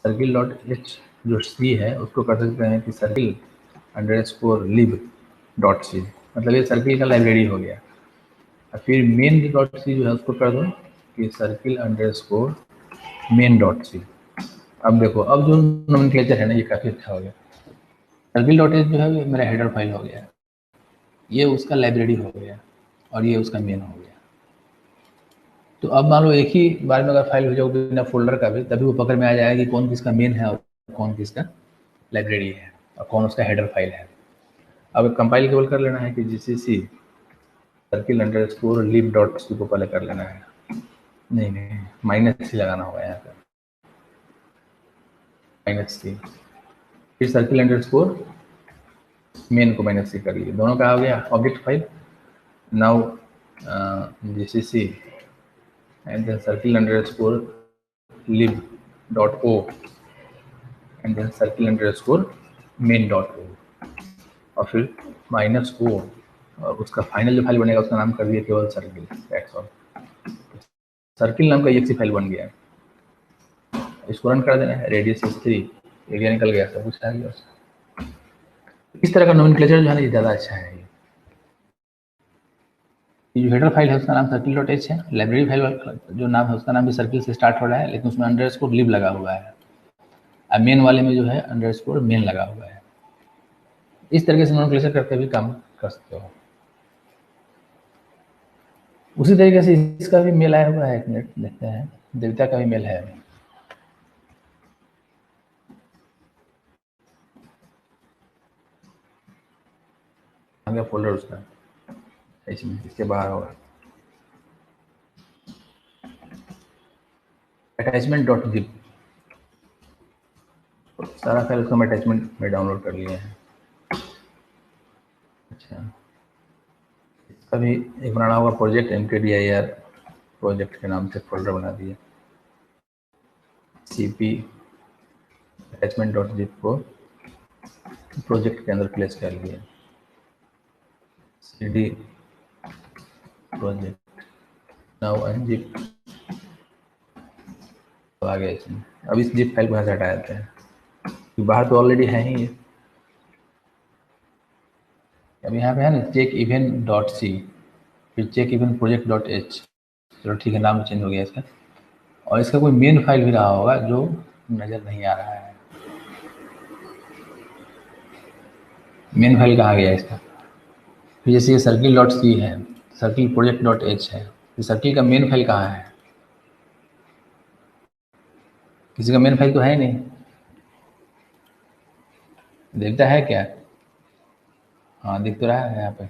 circle.h जो c है उसको कर सकते हैं कि circle_lib.c, मतलब ये सर्किल का लाइब्रेरी हो गया। और फिर main.c जो है उसको कर दो कि circle_main.c। अब देखो, अब जो नोमेनक्लेचर है ना ये काफ़ी अच्छा हो गया। circle.h जो है मेरा हेडर फाइल हो गया, ये उसका लाइब्रेरी हो गया, और ये उसका मेन हो गया। तो अब मान लो एक ही बार में अगर फाइल हो जाओ बिना फोल्डर का भी, तभी वो पकड़ में आ जाएगा कि कौन किसका मेन है और कौन किसका लाइब्रेरी है और कौन उसका हेडर फाइल है। अब कंपाइल केवल कर लेना है कि GCC circle_lib.c को पहले कर लेना है। नहीं, -c लगाना होगा यहाँ पे, -c, फिर circle_main को -c कर लिए, दोनों का हो गया object file. Now GCC and then circle_lib.o and then circle_main.o, और फिर -o, और उसका फाइनल जो फाइल बनेगा उसका नाम कर दिया केवल सर्किल। That's all. सर्किल नाम का exe फाइल बन गया, इसको रन कर देना है। रेडियस 3, एरिया निकल गया, सब कुछ आ गया उसका। इस तरह का नोमेनक्लेचर जो है ना ये ज़्यादा अच्छा है। ये जो हेडर फाइल है उसका नाम circle.h है, लाइब्रेरी फाइल जो नाम है उसका नाम भी सर्किल से स्टार्ट हो रहा है, लेकिन उसमें _lib लगा हुआ है, और मेन वाले में जो है _main लगा हुआ है। इस तरीके से नोमेनक्लेचर करके भी काम कर सकते हो। उसी तरीके से इसका भी मेल आया हुआ है, एक मिनट देखते हैं, देवता का भी मेल है। आगे फोल्डर उसका इसमें, इसके बाहर होगा attachment.zip, सारा फाइल उसका अटैचमेंट में डाउनलोड कर लिए हैं। अच्छा, इसका भी एक बनाना होगा प्रोजेक्ट, mkdir प्रोजेक्ट के नाम से फोल्डर बना दिए। cp attachment.zip को प्रोजेक्ट के अंदर प्लेस कर लिए। cd प्रोजेक्ट, नाउ unzip आ गया इसमें। अब इस जिप फाइल को यहाँ से हटा देते हैं, बाहर तो ऑलरेडी है ही ये। अब यहाँ पे है ना checkevent.c, फिर checkevent_project.h, चलो ठीक है, नाम चेंज हो गया इसका। और इसका कोई मेन फाइल भी रहा होगा जो नज़र नहीं आ रहा है। मेन फाइल कहाँ गया इसका? फिर जैसे ये circle.c है, circle_project.h है, तो सर्किल का मेन फाइल कहाँ है? किसी का मेन फाइल तो है नहीं, देखता है क्या? हाँ दिख तो रहा है यहाँ पे,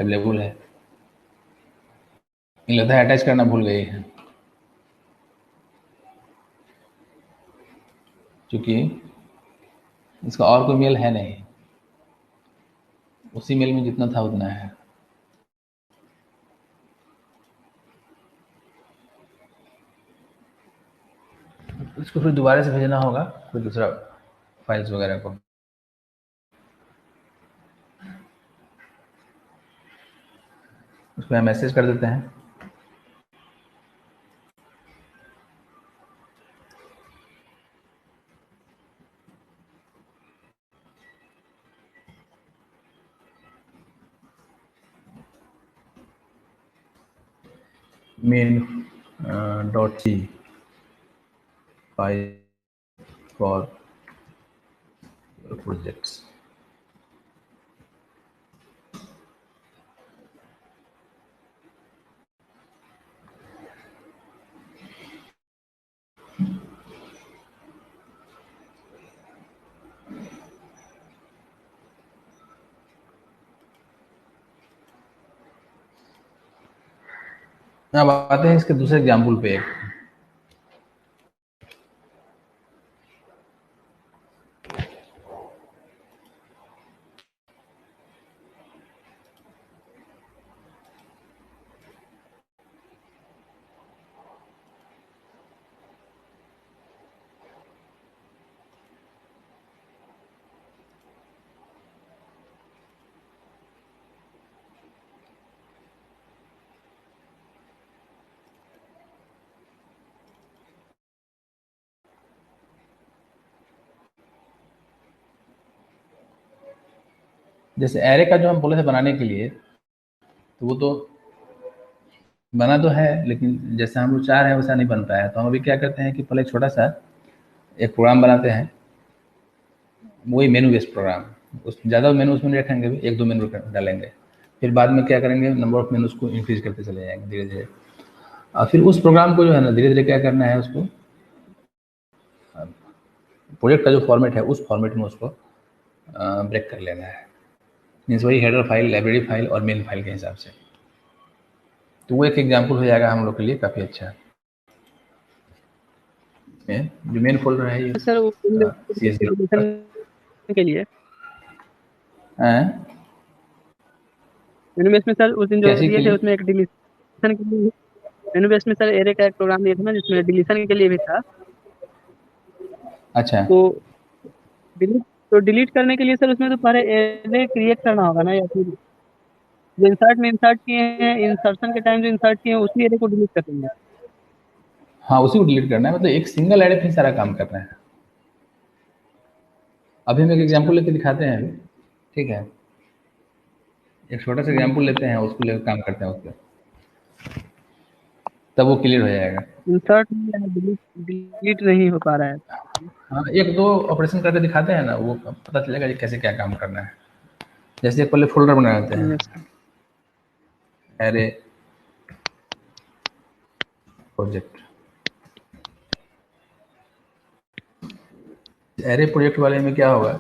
अवेलेबल है। मुझे लगता है अटैच करना भूल गई है, क्योंकि इसका और कोई मेल है नहीं, उसी मेल में जितना था उतना है। इसको फिर दोबारा से भेजना होगा कोई दूसरा फाइल्स वगैरह को। उसको हम मैसेज कर देते हैं। Main dot C file for projects. अब आते हैं इसके दूसरे एग्जाम्पल पे। एक जैसे एरे का जो हम बोले थे बनाने के लिए, तो वो तो बना तो है, लेकिन जैसे हम लोग चाह रहे हैं वैसा नहीं बन पाया है। तो हम अभी क्या करते हैं कि पहले छोटा सा एक प्रोग्राम बनाते हैं, वही मेनू बेस्ड प्रोग्राम। उस ज़्यादा मेनू उसमें नहीं रखेंगे, भी एक दो मेनू डालेंगे। फिर बाद में क्या करेंगे, नंबर ऑफ मेनूज को इंक्रीज करते चले जाएंगे धीरे धीरे। और फिर उस प्रोग्राम को जो है ना धीरे धीरे क्या करना है, उसको प्रोजेक्ट का जो फॉर्मेट है उस फॉर्मेट में उसको ब्रेक कर लेना है। मीन्स वही हेडर फाइल, लाइब्रेरी फाइल और मेन फाइल के हिसाब से। तो वो एक एग्जाम्पल हो जाएगा हम लोग के लिए काफ़ी अच्छा। जो मेन फोल्डर है ये सर वो CS0 के लिए हैं। मेनू बेस में सर उस दिन जो कैसे के दिए थे लिए? उसमें एक डिलीशन के लिए मेनू बेस में सर एरे का एक प्रोग्राम दिया था ना जिसमें डिलीशन के लिए भी था। अच्छा, तो डिलीट करने के लिए सर उसमें तो पहले एरे क्रिएट करना होगा ना, या फिर जो इंसर्ट में इंसर्ट किए हैं, इंसर्शन के टाइम जो इंसर्ट किए हैं उसी एरे को डिलीट कर देंगे। हाँ उसी को डिलीट करना है, मतलब एक सिंगल एरे पे सारा काम करना है। अभी हम एक एग्जाम्पल लेके दिखाते हैं अभी, ठीक है। एक छोटा सा एग्जाम्पल लेते हैं, उसको लेकर काम करते हैं उस पर, तब वो क्लियर हो जाएगा। इंसर्ट डिलीट डिलीट नहीं हो पा रहा है। हाँ एक दो ऑपरेशन करके दिखाते हैं ना, वो पता चलेगा कि कैसे क्या काम करना है। जैसे एक पहले फोल्डर बना लेते हैं, yes. Array project. Array project वाले में क्या होगा,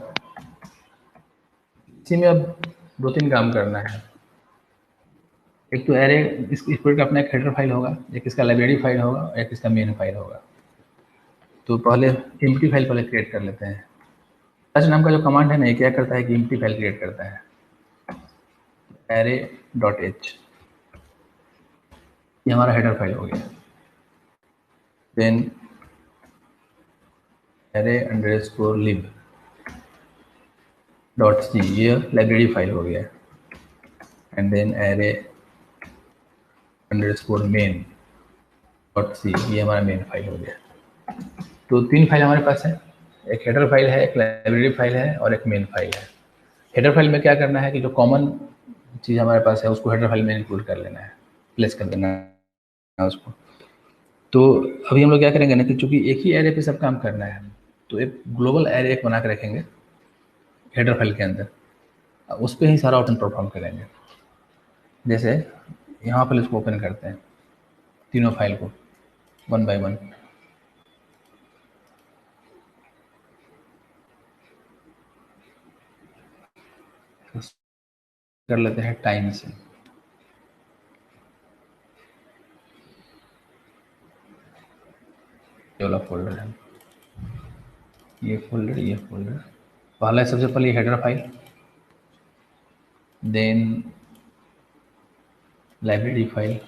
इसी में अब दो तीन काम करना है। एक तो एरे इस प्रोजेक्ट का अपना एक हेडर फाइल होगा, एक इसका लाइब्रेरी फाइल होगा, एक इसका मेन फाइल होगा। तो पहले एम्प्टी फाइल पहले क्रिएट कर लेते हैं। टच नाम का जो कमांड है ना, ये क्या करता है कि एम्प्टी फाइल क्रिएट करता है, एरे डॉट एच। ये हमारा हेडर फाइल हो गया। Then array underscore lib dot C, ये लाइब्रेरी फाइल हो गया। And then array underscore main dot C, ये हमारा मेन फाइल हो गया। तो तीन फाइल हमारे पास है, एक हेडर फाइल है, एक लाइब्रेरी फाइल है और एक मेन फाइल है। हेडर फाइल में क्या करना है कि जो कॉमन चीज़ हमारे पास है उसको हेडर फाइल में इंक्लूड कर लेना है, प्लेस कर देना है उसको। तो अभी हम लोग क्या करेंगे ना कि चूंकि एक ही एरे पे सब काम करना है, तो एक ग्लोबल एरे एक बना के रखेंगे हेडर फाइल के अंदर, उस पर ही सारा ऑप्शन परफॉर्म करेंगे। जैसे यहाँ पर इसको ओपन करते हैं, तीनों फाइल को वन बाय वन। कर लेते हैं टाइम से। ये वाला फोल्डर है, ये फोल्डर पहला है, सबसे पहले header file, then library file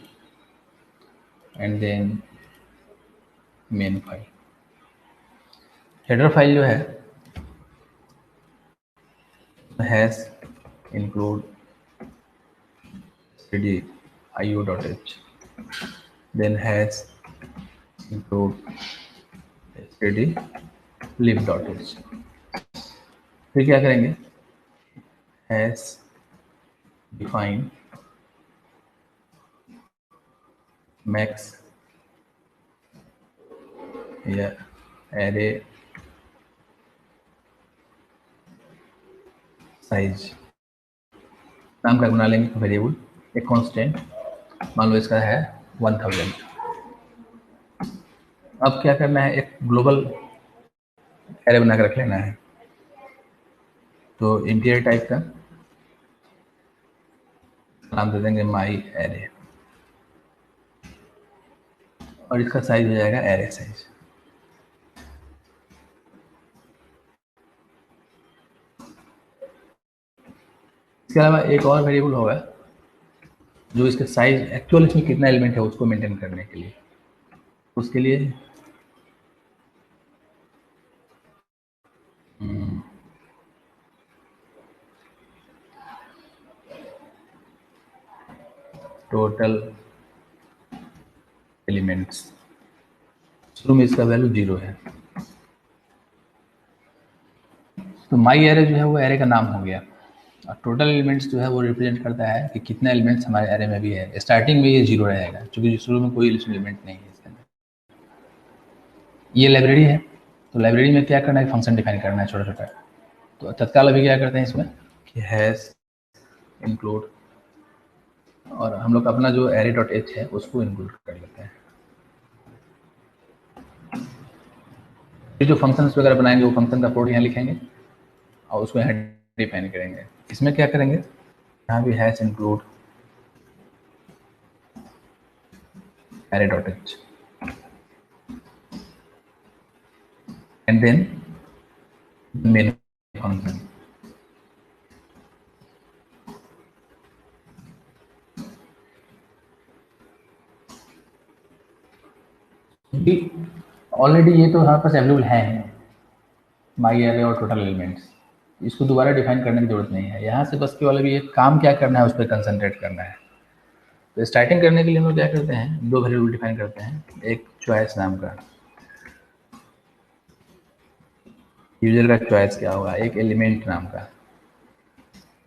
and then main file. Header file जो है hash include stdio.io.h, then has include stdlib.h। फिर क्या करेंगे, has define max या array साइज नाम का बना लेंगे वेरिएबल, एक कांस्टेंट, मान लो इसका है 1000। अब क्या करना है, एक ग्लोबल एरे बना कर रख लेना है। तो इंटीरियर टाइप का नाम दे देंगे माई एरे, और इसका साइज हो जाएगा एरे साइज। इसके अलावा एक और वेरिएबल होगा जो इसका साइज एक्चुअल इसमें कितना एलिमेंट है उसको मेंटेन करने के लिए, उसके लिए टोटल एलिमेंट्स, शुरू में इसका वैल्यू 0 है। तो माई एरे जो है वो एरे का नाम हो गया, और टोटल एलिमेंट्स जो है वो रिप्रेजेंट करता है कि कितना एलिमेंट्स हमारे एरे में भी है। स्टार्टिंग में ये 0 रहेगा क्योंकि शुरू में कोई एलिमेंट नहीं है इसके अंदर। ये लाइब्रेरी है, तो लाइब्रेरी में क्या करना है, फंक्शन डिफाइन करना है छोटा छोटा। तो तत्काल अभी क्या करते हैं इसमें कि हैश इंक्लूड, और हम लोग अपना जो array.h है उसको इंक्लूड कर लेते हैं। फिर जो फंक्शंस वगैरह बनाएंगे वो फंक्शन का कोड यहाँ लिखेंगे और उसको यहाँ डिफाइन करेंगे। इसमें क्या करेंगे, यहाँ भी hash include array.h and then main function. Already ये तो हमारे पास अवेलेबल है माई एरे और टोटल एलिमेंट्स, इसको दोबारा डिफाइन करने की जरूरत नहीं है। यहाँ से बस केवल अभी ये काम क्या करना है उस पर कंसंट्रेट करना है। तो स्टार्टिंग करने के लिए हम लोग क्या करते हैं, दो वेरिएबल डिफाइन करते हैं, एक चॉइस नाम का, यूजर का चॉइस क्या होगा, एक एलिमेंट नाम का,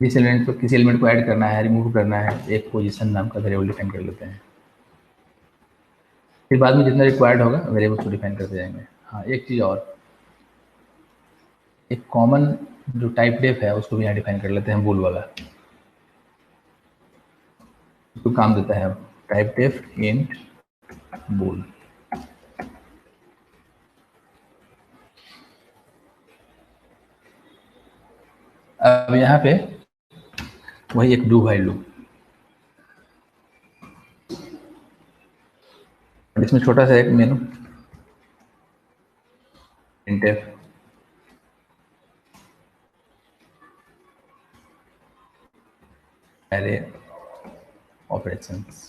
जिस एलिमेंट को किसी एलिमेंट को ऐड करना है रिमूव करना है, एक पोजीशन नाम का वेरिएबल डिफाइन कर लेते हैं। फिर बाद में जितना रिक्वायर्ड होगा वेरिएबल को डिफाइन करते जाएंगे। हाँ, एक चीज़ और, एक कॉमन जो टाइप डेफ है उसको भी यहाँ डिफाइन कर लेते हैं, बूल वाला, तो काम देता है टाइप डेफ इंट बूल। अब यहाँ पे वही एक डू व्हाइल लूप, इसमें छोटा सा एक menu printf array operations,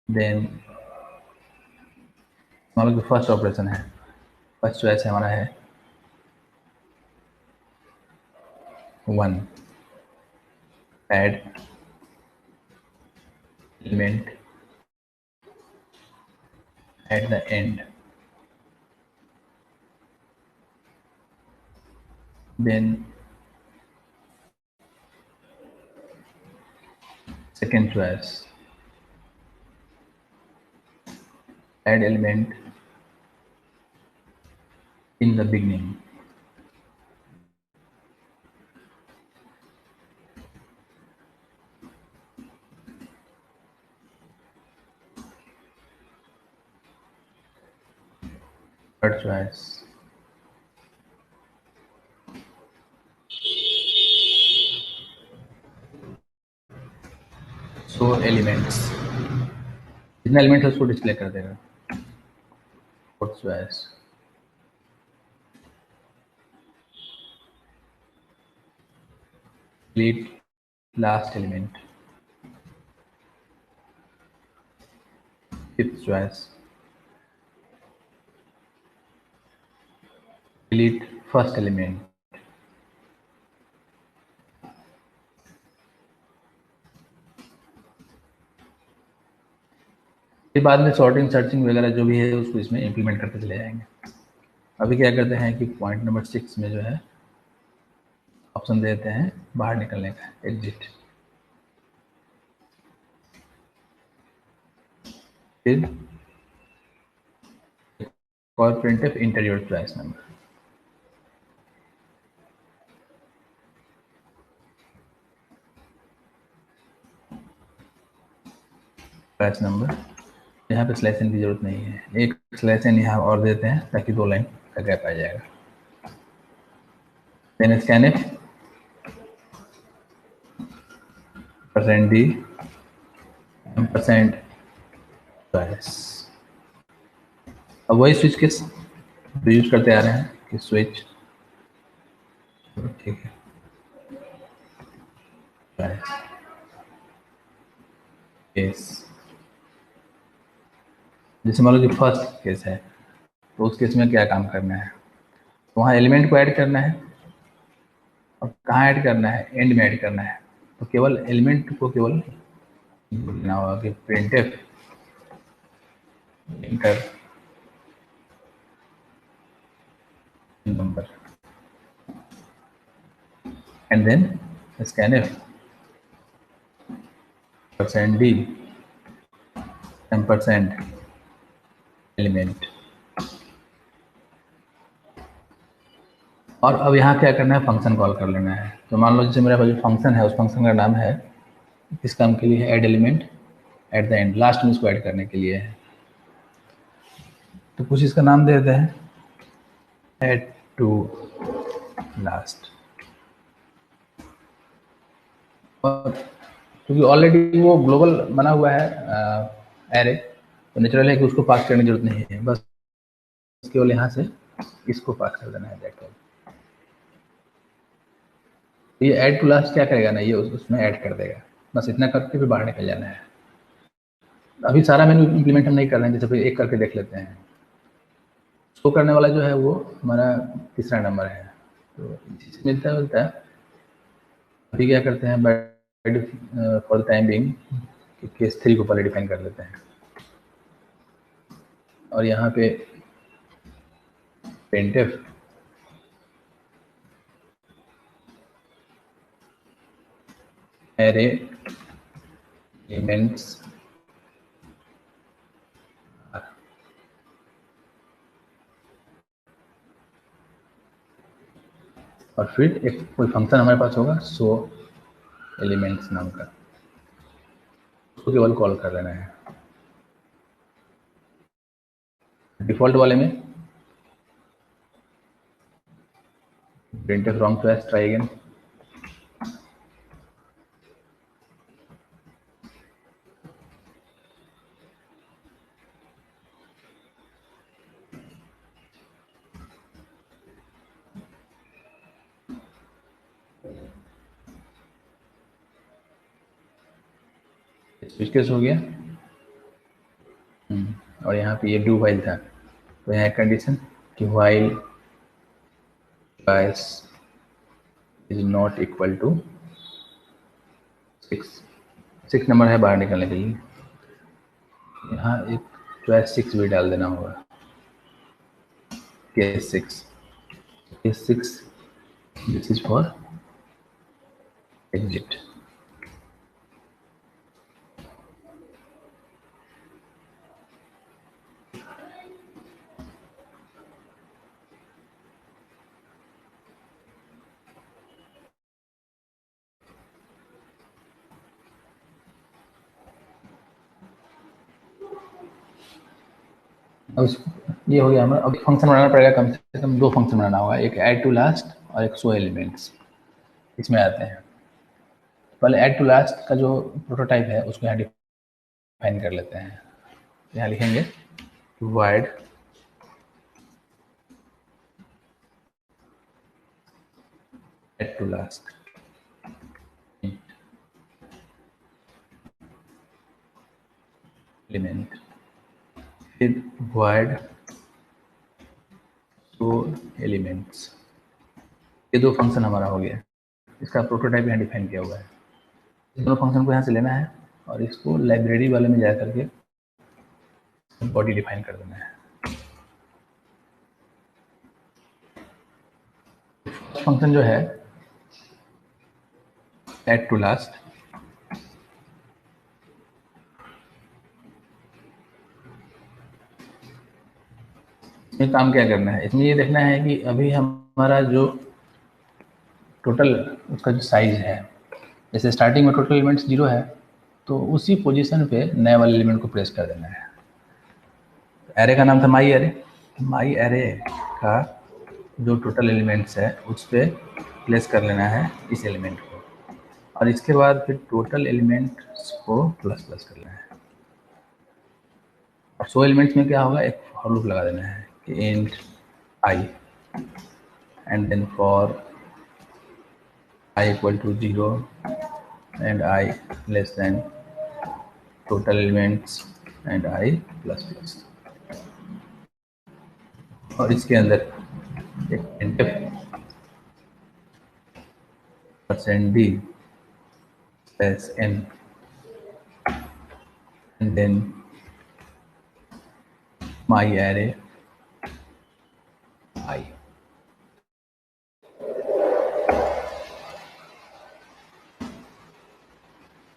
then हमारा जो फर्स्ट ऑपरेशन है, फर्स्ट चॉइस है हमारा है 1 add element at the end, then second choice add element in the beginning, third choice show elements, जितना एलिमेंट है उसको डिस्प्ले कर देगा। Fourth choice delete last element. Fifth choice delete first element. फिर बाद में सॉर्टिंग सर्चिंग वगैरह जो भी है उसको इसमें इम्प्लीमेंट करते चले जाएंगे। अभी क्या करते हैं कि पॉइंट नंबर 6 में जो है ऑप्शन देते हैं बाहर निकलने का, एग्जिट। फिर और printf enter your choice number। choice number यहाँ पे स्लैश एन की जरूरत नहीं है, एक स्लैश एन यहाँ और देते हैं ताकि 2 लाइन का गैप आ जाएगा। Then scanf %d % choice। अब वही स्विच केस जो यूज करते आ रहे हैं कि स्विच, ठीक है, केस जैसे मान लो कि फर्स्ट केस है तो उस केस में क्या काम करना है, तो वहाँ एलिमेंट को ऐड करना है और कहाँ ऐड करना है, एंड में ऐड करना है। तो केवल एलिमेंट को केवल बोलना होगा कि printf enter number and then scanf %d % element. और अब यहाँ क्या करना है, फंक्शन कॉल कर लेना है। तो मान लो जैसे मेरा जो फंक्शन है उस फंक्शन का नाम है, किस काम के लिए है, add element at the end, last में इसको ऐड करने के लिए है। तो कुछ इसका नाम दे देते हैं ऐड टू लास्ट। और क्योंकि ऑलरेडी वो ग्लोबल बना हुआ है एरे, तो नेचुरल है कि उसको पास करने की जरूरत नहीं है, बस केवल यहाँ से इसको पास कर देना है। तो ये ऐड टू लास्ट क्या करेगा ना, ये उसमें ऐड कर देगा, बस इतना करके फिर बाहर निकल जाना है। अभी सारा मेनू इम्प्लीमेंट हम नहीं कर रहे हैं, जैसे फिर एक करके देख लेते हैं। शो करने वाला जो है वो हमारा तीसरा नंबर है, तो मिलता है। अभी क्या करते हैं, for the time being case 3 को पहले डिफाइन कर लेते हैं और यहाँ पे printf array elements और फिर एक कोई फंक्शन हमारे पास होगा शो एलिमेंट्स नाम का, उसको केवल कॉल कर लेना है। डिफॉल्ट वाले में printf wrong choice, try again। Switch case हो गया। और यहाँ पे ये डू व्हाइल था, तो यहाँ कंडीशन कि while choice is not equal to 6 number है बाहर निकलने के लिए, यहाँ एक choice 6 भी डाल देना होगा, case 6 this is for exit. अब ये हो गया हमारा। अब फंक्शन बनाना पड़ेगा, कम से कम 2 फंक्शन बनाना होगा, एक ऐड टू लास्ट और एक शो एलिमेंट्स। इसमें आते हैं पहले ऐड टू लास्ट का जो प्रोटोटाइप है उसको यहाँ डिफाइन कर लेते हैं। यहाँ लिखेंगे void add to last element, फिर void show elements। ये दो फंक्शन हमारा हो गया, इसका प्रोटोटाइप यहाँ डिफाइन किया हुआ है। इन दोनों फंक्शन को यहाँ से लेना है और इसको लाइब्रेरी वाले में जा करके बॉडी डिफाइन कर देना है। फंक्शन जो है ऐड टू लास्ट, इसमें काम क्या करना है, इसमें ये देखना है कि अभी हमारा जो टोटल उसका जो साइज है, जैसे स्टार्टिंग में टोटल एलिमेंट्स 0 है तो उसी पोजीशन पे नए वाले एलिमेंट को प्लेस कर देना है। एरे का नाम था माई एरे, माई एरे का जो टोटल एलिमेंट्स है उस पर प्लेस कर लेना है इस एलिमेंट को, और इसके बाद फिर टोटल एलिमेंट्स को प्लस प्लस कर लेना है। और 100 एलिमेंट्स में क्या होगा, एक फॉर लूप लगा देना है कि int I and then for I equal to 0 and I less than total elements and I plus plus। और इसके अंदर एक %d plus n and then my array I।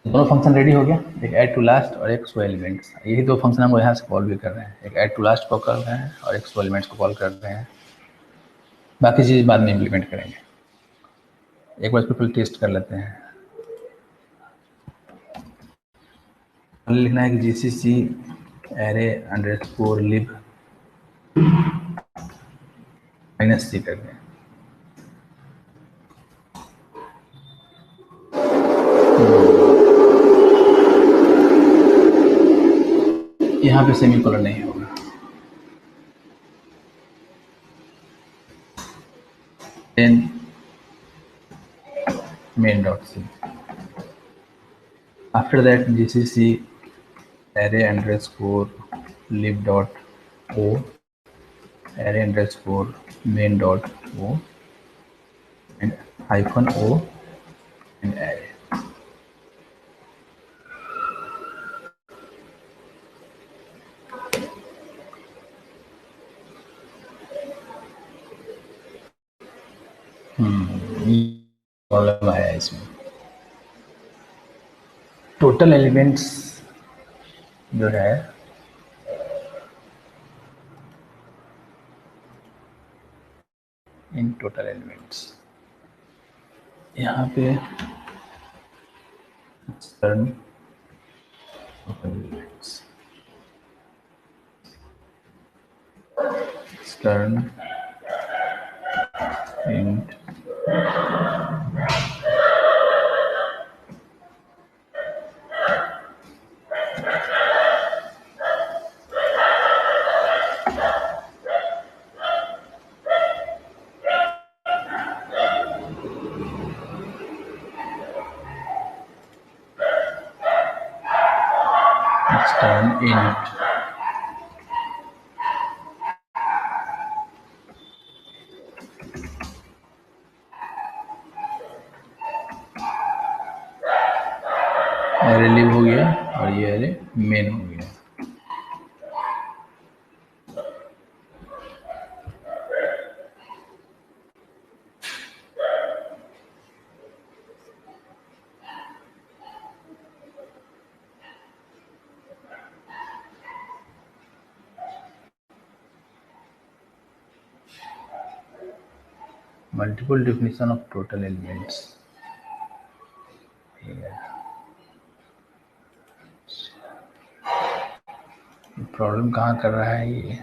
दोनों फंक्शन रेडी हो गया, एक ऐड टू लास्ट और एक शो एलिमेंट्स। यही दो फंक्शन हम यहाँ से कॉल भी कर रहे हैं, एक ऐड टू लास्ट को कर रहे हैं और एक शो एलिमेंट्स को कॉल कर रहे हैं। बाकी चीज़ बाद में इम्प्लीमेंट करेंगे। एक बार इसको फिर टेस्ट कर लेते हैं। लिखना है कि gcc array_lib -c कर दें। यहाँ पे सेमीकोलन नहीं होगा। then main.c, after that gcc array_lib.o array_main.o and -o and array। Problem आया इसमें, टोटल एलिमेंट्स जो है इन टोटल एलिमेंट्स यहाँ पे turn int int array live हो गया और ये एरे मेन हो गया। Multiple definition of total elements। Problem कहाँ कर रहा है ये,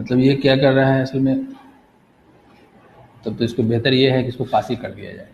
मतलब ये क्या कर रहा है असल में, तब तो इसको बेहतर ये है कि इसको पास ही कर दिया जाए।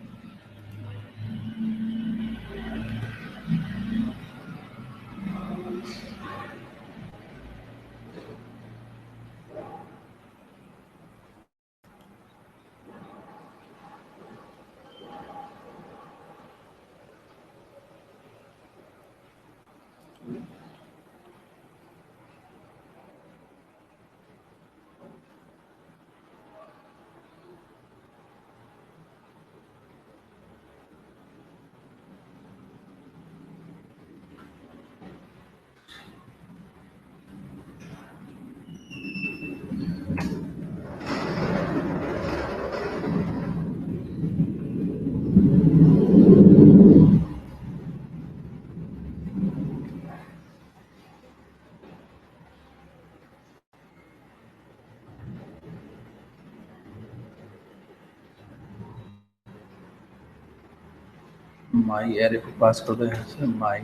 माई एरे को पास कर दो यहाँ से, my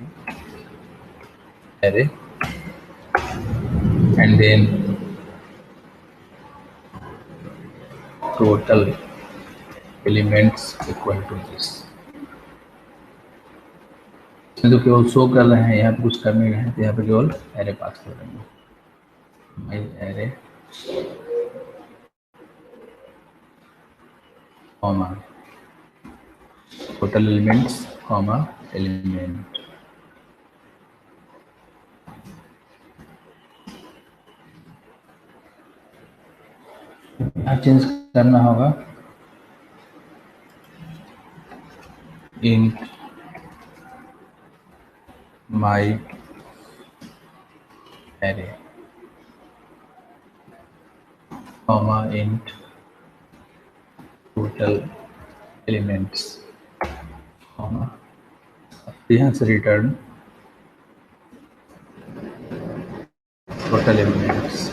array and then total elements equal to this. तो केवल शो कर रहे हैं, यहाँ पे कुछ कर नहीं रहे हैं, तो यहाँ पे केवल एरे पास कर रहे हैं। माई array comma total elements comma element. यहाँ चेंज करना होगा इंट माई array comma int total elements comma, यहाँ से रिटर्न टोटल एलिमेंट्स।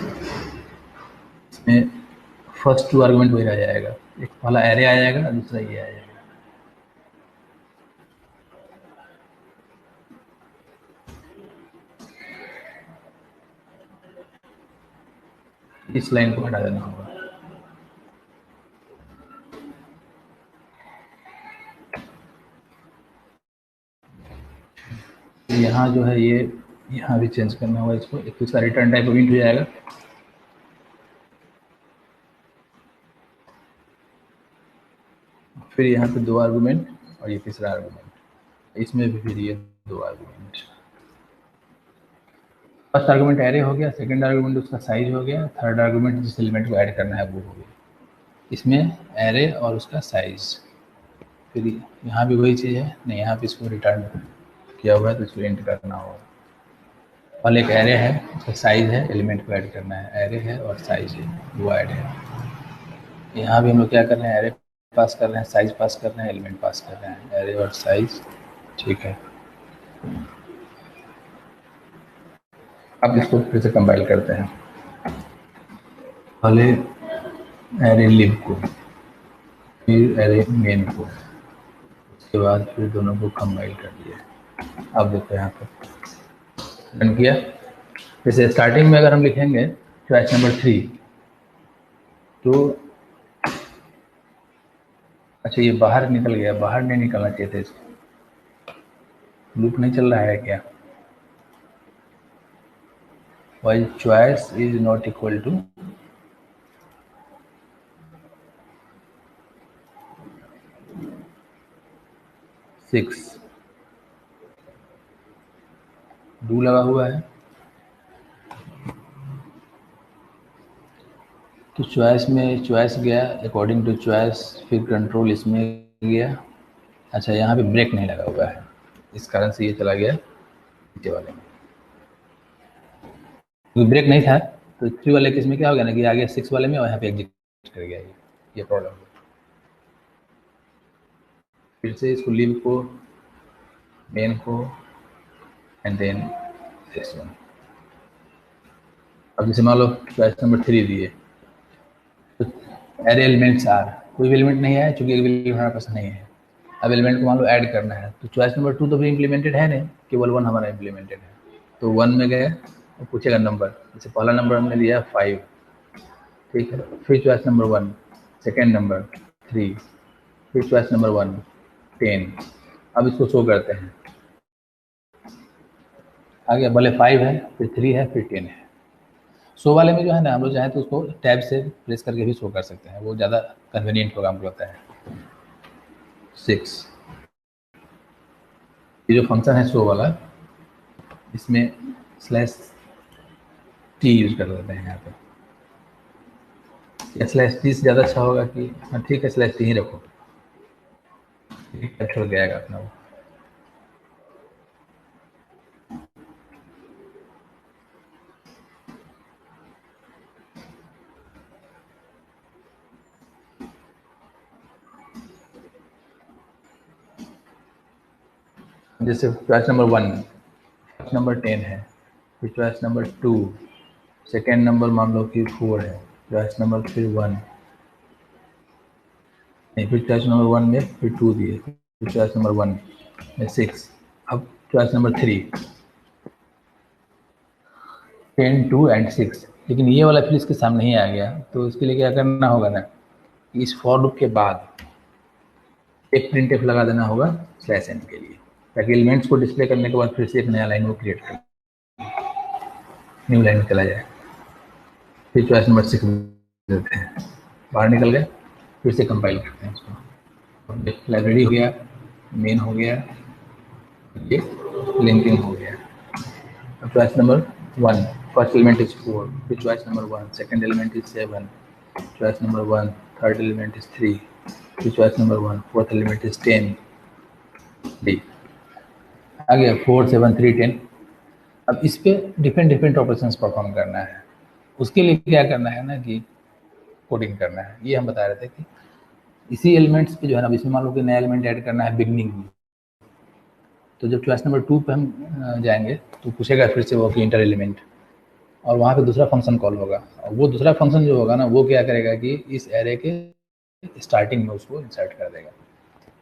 इसमें फर्स्ट 2 आर्गुमेंट वही रह जाएगा, एक पहला एरे आ जाएगा, दूसरा ये आ जाएगा। इस लाइन को हटा देना होगा। यहाँ जो है ये यहाँ भी चेंज करना होगा इसको, एक तो इसका रिटर्न टाइप इंट हो जाएगा, फिर यहाँ पे 2 आर्गुमेंट और ये तीसरा आर्गुमेंट, इसमें भी फिर ये 2 आर्गुमेंट। फर्स्ट आर्गुमेंट एरे हो गया, सेकंड आर्गुमेंट उसका साइज हो गया, थर्ड आर्गुमेंट जिस एलिमेंट को ऐड करना है वो हो गया। इसमें एरे और उसका साइज, फिर यहाँ भी वही चीज़ है, नहीं यहाँ पे इसको रिटर्न किया हुआ है तो इसको एंटर करना होगा। पहले एक एरे है, उसका साइज है, एलिमेंट को ऐड करना है, एरे है और साइज है, वो ऐड है। यहाँ भी हम लोग क्या कर रहे हैं, एरे पास कर रहे हैं, साइज पास कर रहे हैं, एलिमेंट पास कर रहे हैं, एरे और साइज, ठीक है। अब इसको फिर से कंपाइल करते हैं। पहले एरे लिब को, फिर एरे मेन को, उसके बाद फिर दोनों को कंपाइल कर दिया। अब देखो यहाँ पर रन किया। जैसे स्टार्टिंग में अगर हम लिखेंगे चॉइस नंबर 3 तो अच्छा ये बाहर निकल गया, बाहर नहीं निकलना चाहिए था, इसको लूप नहीं चल रहा है क्या? while choice is not equal to six, do लगा हुआ है तो चॉइस में चॉइस गया अकॉर्डिंग टू चॉइस, फिर कंट्रोल इसमें गया। अच्छा यहाँ पे ब्रेक नहीं लगा हुआ है, इस कारण से ये चला गया नीचे वाले में, क्योंकि ब्रेक नहीं था तो 3 वाले केस में क्या हो गया ना कि आ गया 6 वाले में और यहाँ पे एग्जिट कर गया, ये प्रॉब्लम है। फिर से इसको लीव को, मेन को एंड देन दिस वन। अब जैसे मान लो चॉइस नंबर 3 दिए तो एरे एलिमेंट्स आर, कोई भी एलिमेंट नहीं है चूंकि एलिमेंट हमारे पास नहीं है। अब एलिमेंट को मान लो ऐड करना है तो चॉइस नंबर 2 तो भी इम्प्लीमेंटेड है नहीं, केवल 1 हमारा इम्प्लीमेंटेड है। तो 1 में गए और पूछेगा नंबर, जैसे पहला नंबर हमने दिया 5 ठीक है। फिर चॉइस नंबर 1, सेकेंड नंबर 3, फिर चॉइस नंबर 1 10। अब इसको शो करते हैं। आगे भले 5 है, फिर 3 है, फिर 10 है। शो वाले में जो है ना, हम लोग चाहें तो उसको टैब से प्रेस करके भी शो कर सकते हैं, वो ज़्यादा कन्वीनियंट होगा हमको लगता है। 6, ये जो फंक्शन है शो वाला, इसमें /t यूज कर लेते हैं यहाँ पे, या /t से ज़्यादा अच्छा होगा कि हाँ ठीक है /t ही रखो, कैप्चर हो जाएगा अपना वो। जैसे चॉइस नंबर 1, चॉइस नंबर 10 है, फिर चॉइस नंबर 2, सेकेंड नंबर मान लो कि 4 है, चॉइस नंबर फिर 1 नहीं, फिर चॉइस नंबर 1 में फिर 2 दिए, फिर चॉइस नंबर 1 में 6, अब चॉइस नंबर 3 10 2 एंड 6। लेकिन ये वाला फिर इसके सामने ही आ गया, तो इसके लिए क्या करना होगा ना, इस फॉर लूप के बाद एक प्रिंट एफ लगा देना होगा /n के लिए, ताकि एलिमेंट्स को डिस्प्ले करने के बाद फिर से एक नया लाइन वो क्रिएट कर, न्यू लाइन में चला जाए। फिर चॉइस नंबर 6 देते हैं, बाहर निकल गए, फिर से कंपाइल करते हैं इसको। लाइब्रेरी हो गया, मेन हो गया, ये लिंकिंग हो गया। अब choice number 1, first element is 4, फिर choice number 1, second element is 7, choice number 1, third element is 3, फिर choice number 1, fourth element is 10 डी। आ गया 4 7 3 10। अब इस पे डिफरेंट ऑपरेशंस परफॉर्म करना है। उसके लिए क्या करना है ना कि कोडिंग करना है। ये हम बता रहे थे कि इसी एलिमेंट्स पे जो है ना, इसमें मान लो कि नया एलिमेंट ऐड करना है बिगनिंग में, तो जब चॉइस नंबर 2 पे हम जाएंगे तो पूछेगा फिर से वो कि इंटर एलिमेंट, और वहाँ पे दूसरा फंक्शन कॉल होगा, और वो दूसरा फंक्शन जो होगा ना, वो क्या करेगा कि इस एरे के स्टार्टिंग में उसको इंसर्ट कर देगा।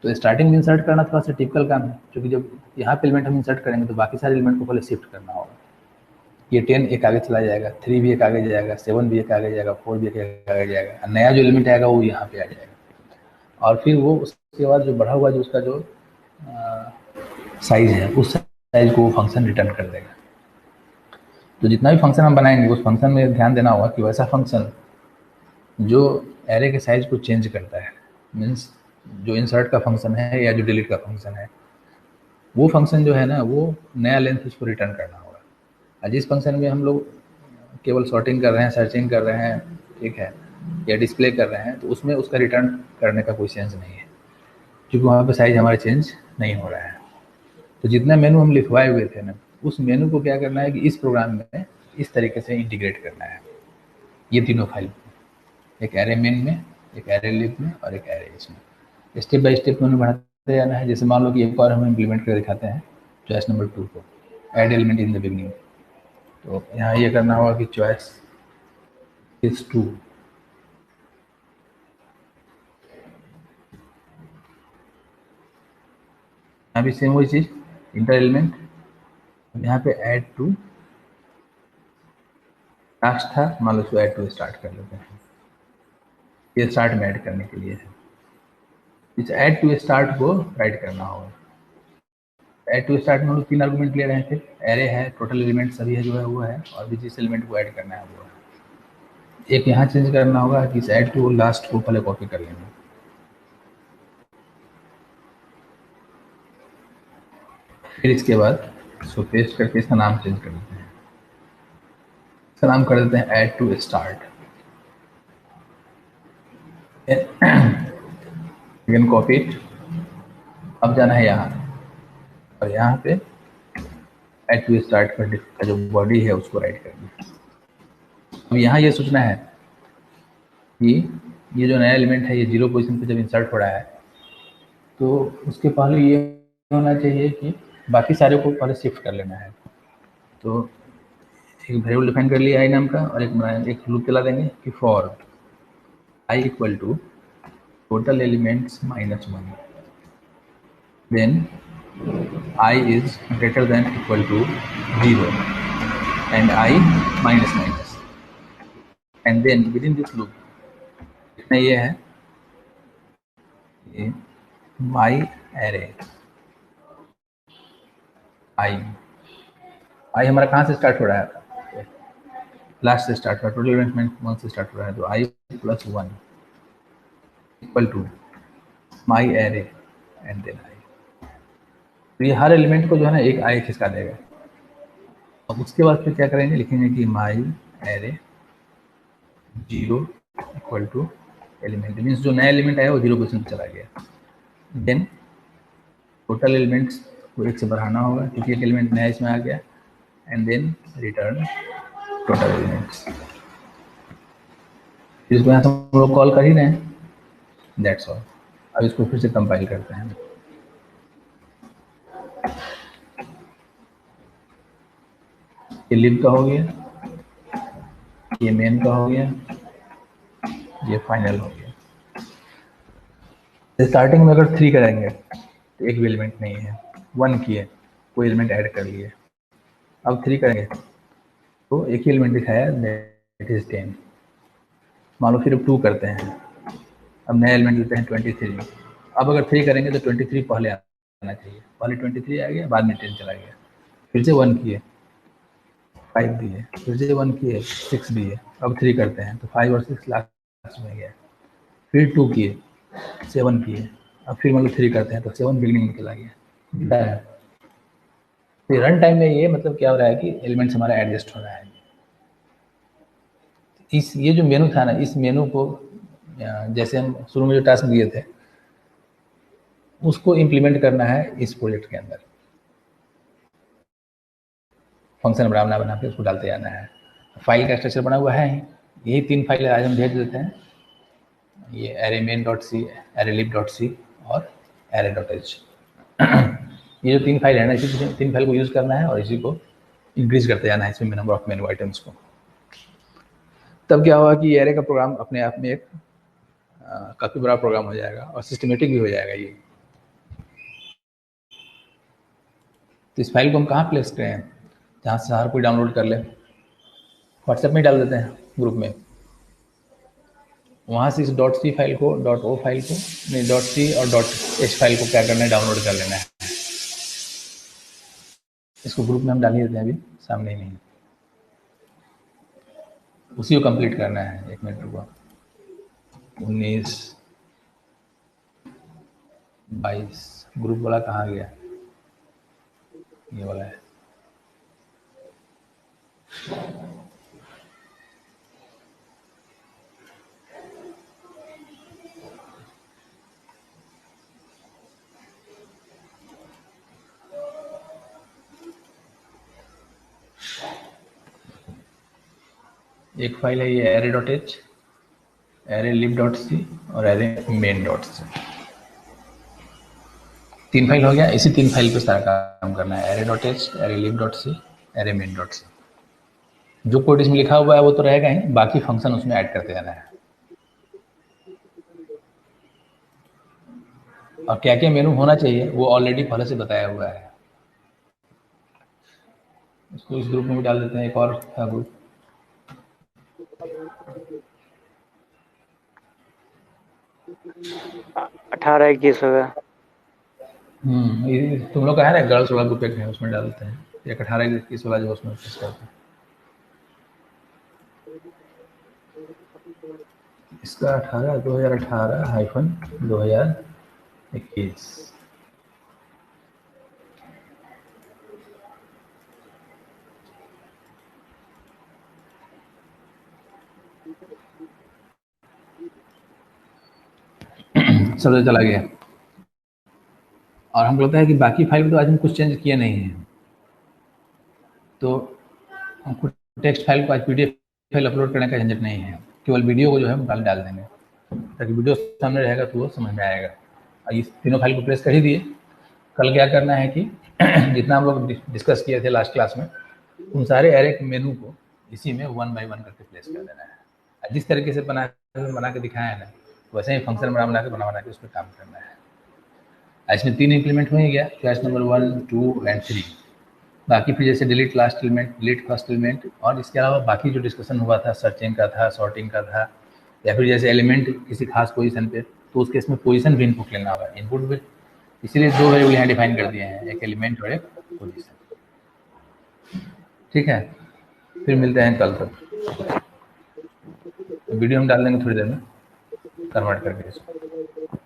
तो स्टार्टिंग में इंसर्ट करना थोड़ा सा टिपिकल काम है, क्योंकि जब यहाँ पे एलिमेंट हम इंसर्ट करेंगे तो बाकी सारे एलिमेंट को पहले शिफ्ट करना होगा। ये 10 एक आगे चला जाएगा, 3 भी एक आगे जाएगा, 7 भी एक आगे जाएगा, 4 भी एक आगे जाएगा, और नया जो एलिमेंट आएगा वो यहाँ पे आ जाएगा। और फिर वो उसके बाद जो बढ़ा हुआ जो उसका जो साइज है, उस साइज को वो फंक्शन रिटर्न कर देगा। तो जितना भी फंक्शन हम बनाएंगे उस फंक्शन में ध्यान देना होगा कि वैसा फंक्शन जो एरे के साइज को चेंज करता है, मीन्स जो इंसर्ट का फंक्शन है या जो डिलीट का फंक्शन है, वो फंक्शन जो है ना, वो नया लेंथ उसको रिटर्न करना होगा। और जिस फंक्शन में हम लोग केवल सॉर्टिंग कर रहे हैं, सर्चिंग कर रहे हैं, ठीक है, या डिस्प्ले कर रहे हैं, तो उसमें उसका रिटर्न करने का कोई सेंस नहीं है, क्योंकि वहाँ पे साइज हमारे चेंज नहीं हो रहा है। तो जितना मेनू हम लिखवाए हुए थे ना, उस मेनू को क्या करना है कि इस प्रोग्राम में इस तरीके से इंटीग्रेट करना है। ये तीनों फाइल, एक एरे मेन में, एक एरे लिब में, और एक एरे इसमें, स्टेप बाय स्टेप मेनू बढ़ाते जाना है। जैसे मान लो कि एक और हम इम्प्लीमेंट कर दिखाते हैं चॉइस नंबर 2 को, add element in the beginning. तो यहाँ ये करना होगा कि चॉइस इज 2, यहाँ भी सेम वही चीज़, इंटर एलिमेंट, यहाँ पे ऐड टू लास्ट था, मान लो इसको ऐड टू स्टार्ट कर लेते हैं। ये स्टार्ट में ऐड करने के लिए है, इस ऐड टू स्टार्ट को राइट करना होगा। ऐड टू स्टार्ट में हम लोग 3 आर्गुमेंट ले रहे थे, एरे है, टोटल एलिमेंट सभी है जो है वो है, और भी जिस एलिमेंट को ऐड करना है वो है। एक यहाँ चेंज करना होगा कि इस ऐड टू लास्ट को पहले कॉपी कर लेंगे, फिर इसके बाद इसको पेस्ट करके इसका नाम चेंज कर देते हैं। इसका नाम कर देते हैं add to start. Again copy it, अब जाना है यहाँ, और यहाँ पे ऐड टू स्टार्ट का जो बॉडी है उसको राइट कर दिया। अब यहाँ ये सोचना है कि ये जो नया एलिमेंट है ये 0 पोजीशन पे जब इंसर्ट हो रहा है, तो उसके पहले ये होना चाहिए कि बाकी सारे को पहले शिफ्ट कर लेना है। तो एक वेरिएबल डिफाइन कर लिया आई नाम का, और एक लूप चला देंगे कि for I equal to total elements -1, then I is greater than equal to 0 and I minus, and then within this loop इतना ये है माई एरे आई हमारा कहाँ से स्टार्ट हो रहा है, लास्ट से स्टार्ट हो रहा है, टोटल एलिमेंट 1 से स्टार्ट हो रहा है, तो I plus 1 equal to my array and then I. तो ये हर एलिमेंट को जो है ना एक आई खिसका देगा। अब उसके बाद फिर क्या करेंगे, लिखेंगे कि my array 0 equal to element, means जो नया एलिमेंट आया वो 0 पोजिशन पर चला गया। देन टोटल एलिमेंट्स को 1 से बढ़ाना होगा क्योंकि एक एलिमेंट नया इसमें आ गया, and then return total elements. इसको यहाँ से हम लोग कॉल कर ही रहे हैं, दैट्स ऑल। अब इसको फिर से कंपाइल करते हैं। ये लिब का हो गया, ये मेन का हो गया, ये फाइनल हो गया। स्टार्टिंग में अगर 3 करेंगे तो एक भी एलिमेंट नहीं है, 1 किए कोई एलिमेंट ऐड कर लिए। अब 3 करेंगे तो एक ही एलिमेंट दिखाया, दैट इज 10। मान लो फिर 2 करते हैं, अब नया एलिमेंट लेते हैं 23। अब अगर 3 करेंगे तो 23 पहले आना चाहिए, पहले 23 आ गया, बाद में 10 चला गया। फिर से 1 किए, 5 दिए, फिर से 1 किए, 6 दिए। अब 3 करते हैं तो 5 और 6 लास्ट में गया। फिर 2 किए, 7 किए, अब फिर मतलब 3 करते हैं तो 7 बिगनिंग में चला गया। फिर रन टाइम में ये मतलब क्या हो रहा है कि एलिमेंट्स हमारा एडजस्ट हो रहा है। ये जो मेनू था ना, इस मेनू को जैसे हम शुरू में जो टास्क दिए थे उसको इम्प्लीमेंट करना है इस प्रोजेक्ट के अंदर। फंक्शन बना के उसको डालते जाना है। फाइल का स्ट्रक्चर बना हुआ है, यही 3 फाइल आज हम भेज देते हैं, ये array main.c, array lib.c और array.h। ये जो 3 फाइल है ना, इसी 3 फाइल को यूज़ करना है और इसी को इंक्रीज करते जाना है इसमें नंबर ऑफ मेनू आइटम्स को। तब क्या होगा कि एरे का प्रोग्राम अपने आप में एक काफ़ी बड़ा प्रोग्राम हो जाएगा और सिस्टमेटिक भी हो जाएगा ये। तो इस फाइल को हम कहाँ प्लेस करें, जहाँ से हर कोई डाउनलोड कर ले। व्हाट्सएप में डाल देते हैं ग्रुप में, वहाँ से इस .c फाइल को .o फाइल को नहीं .c और .h फाइल को क्या करना है, डाउनलोड कर लेना है। इसको ग्रुप में हम डाल ही देते हैं, अभी सामने ही नहीं, उसी को कंप्लीट करना है। 1 मिनट रुको, 19 22 ग्रुप वाला कहाँ गया, ये वाला है। एक फाइल है ये array.h, array lib.c और array main.c। 3 फाइल हो गया। इसी 3 फाइल पे सारा काम करना है, array.h, array lib.c, array main.c। जो कोड इसमें लिखा हुआ है वो तो रहेगा ही, बाकी फंक्शन उसमें ऐड करते जाना है। और क्या क्या मेनू होना चाहिए वो ऑलरेडी पहले से बताया हुआ है। इसको इस ग्रुप में भी डाल देते हैं, एक और था ग्रुप। अठारह 21 होगा। तुम लोग का है ना गर्ल्स वाला ग्रुप एक है, उसमें डाल देते हैं। एक 18-21 वाला जो उसमें फिक्स करते हैं। इसका 2018-2021। सब चला गया। और हमको लगता है कि बाकी फाइल में तो आज हम कुछ चेंज किए नहीं हैं, तो हमको टेक्स्ट फाइल को आज PDF फाइल अपलोड करने का झंझट नहीं है, केवल वीडियो को जो है हम डाल देंगे ताकि वीडियो सामने रहेगा तो वो समझ में आएगा। और इस तीनों फाइल को प्रेस कर ही दिए। कल क्या करना है कि जितना हम लोग डिस्कस किए थे लास्ट क्लास में, उन सारे एरे मेनू को इसी में 1 by 1 करके प्लेस कर देना है। जिस तरीके से बना के दिखाया है ना, वैसे ही फंक्शन बना के उस पर काम करना है। इसमें 3 इम्प्लीमेंट हो ही गया, क्लास नंबर 1, 2 एंड 3। बाकी फिर जैसे delete last element, delete first element, और इसके अलावा बाकी जो डिस्कशन हुआ था सर्चिंग का था, सॉर्टिंग का था, या फिर जैसे एलिमेंट किसी खास पोजीशन पे, तो उसके इसमें पोजीशन भी इनपुट लेना होगा, इनपुट भी। इसीलिए दो वेरिएबल यहाँ डिफाइन कर दिए हैं, एक एलिमेंट और एक पोजीशन। ठीक है, फिर मिलते हैं कल तक। वीडियो हम डाल देंगे थोड़ी देर में कन्वर्ट करके इसको।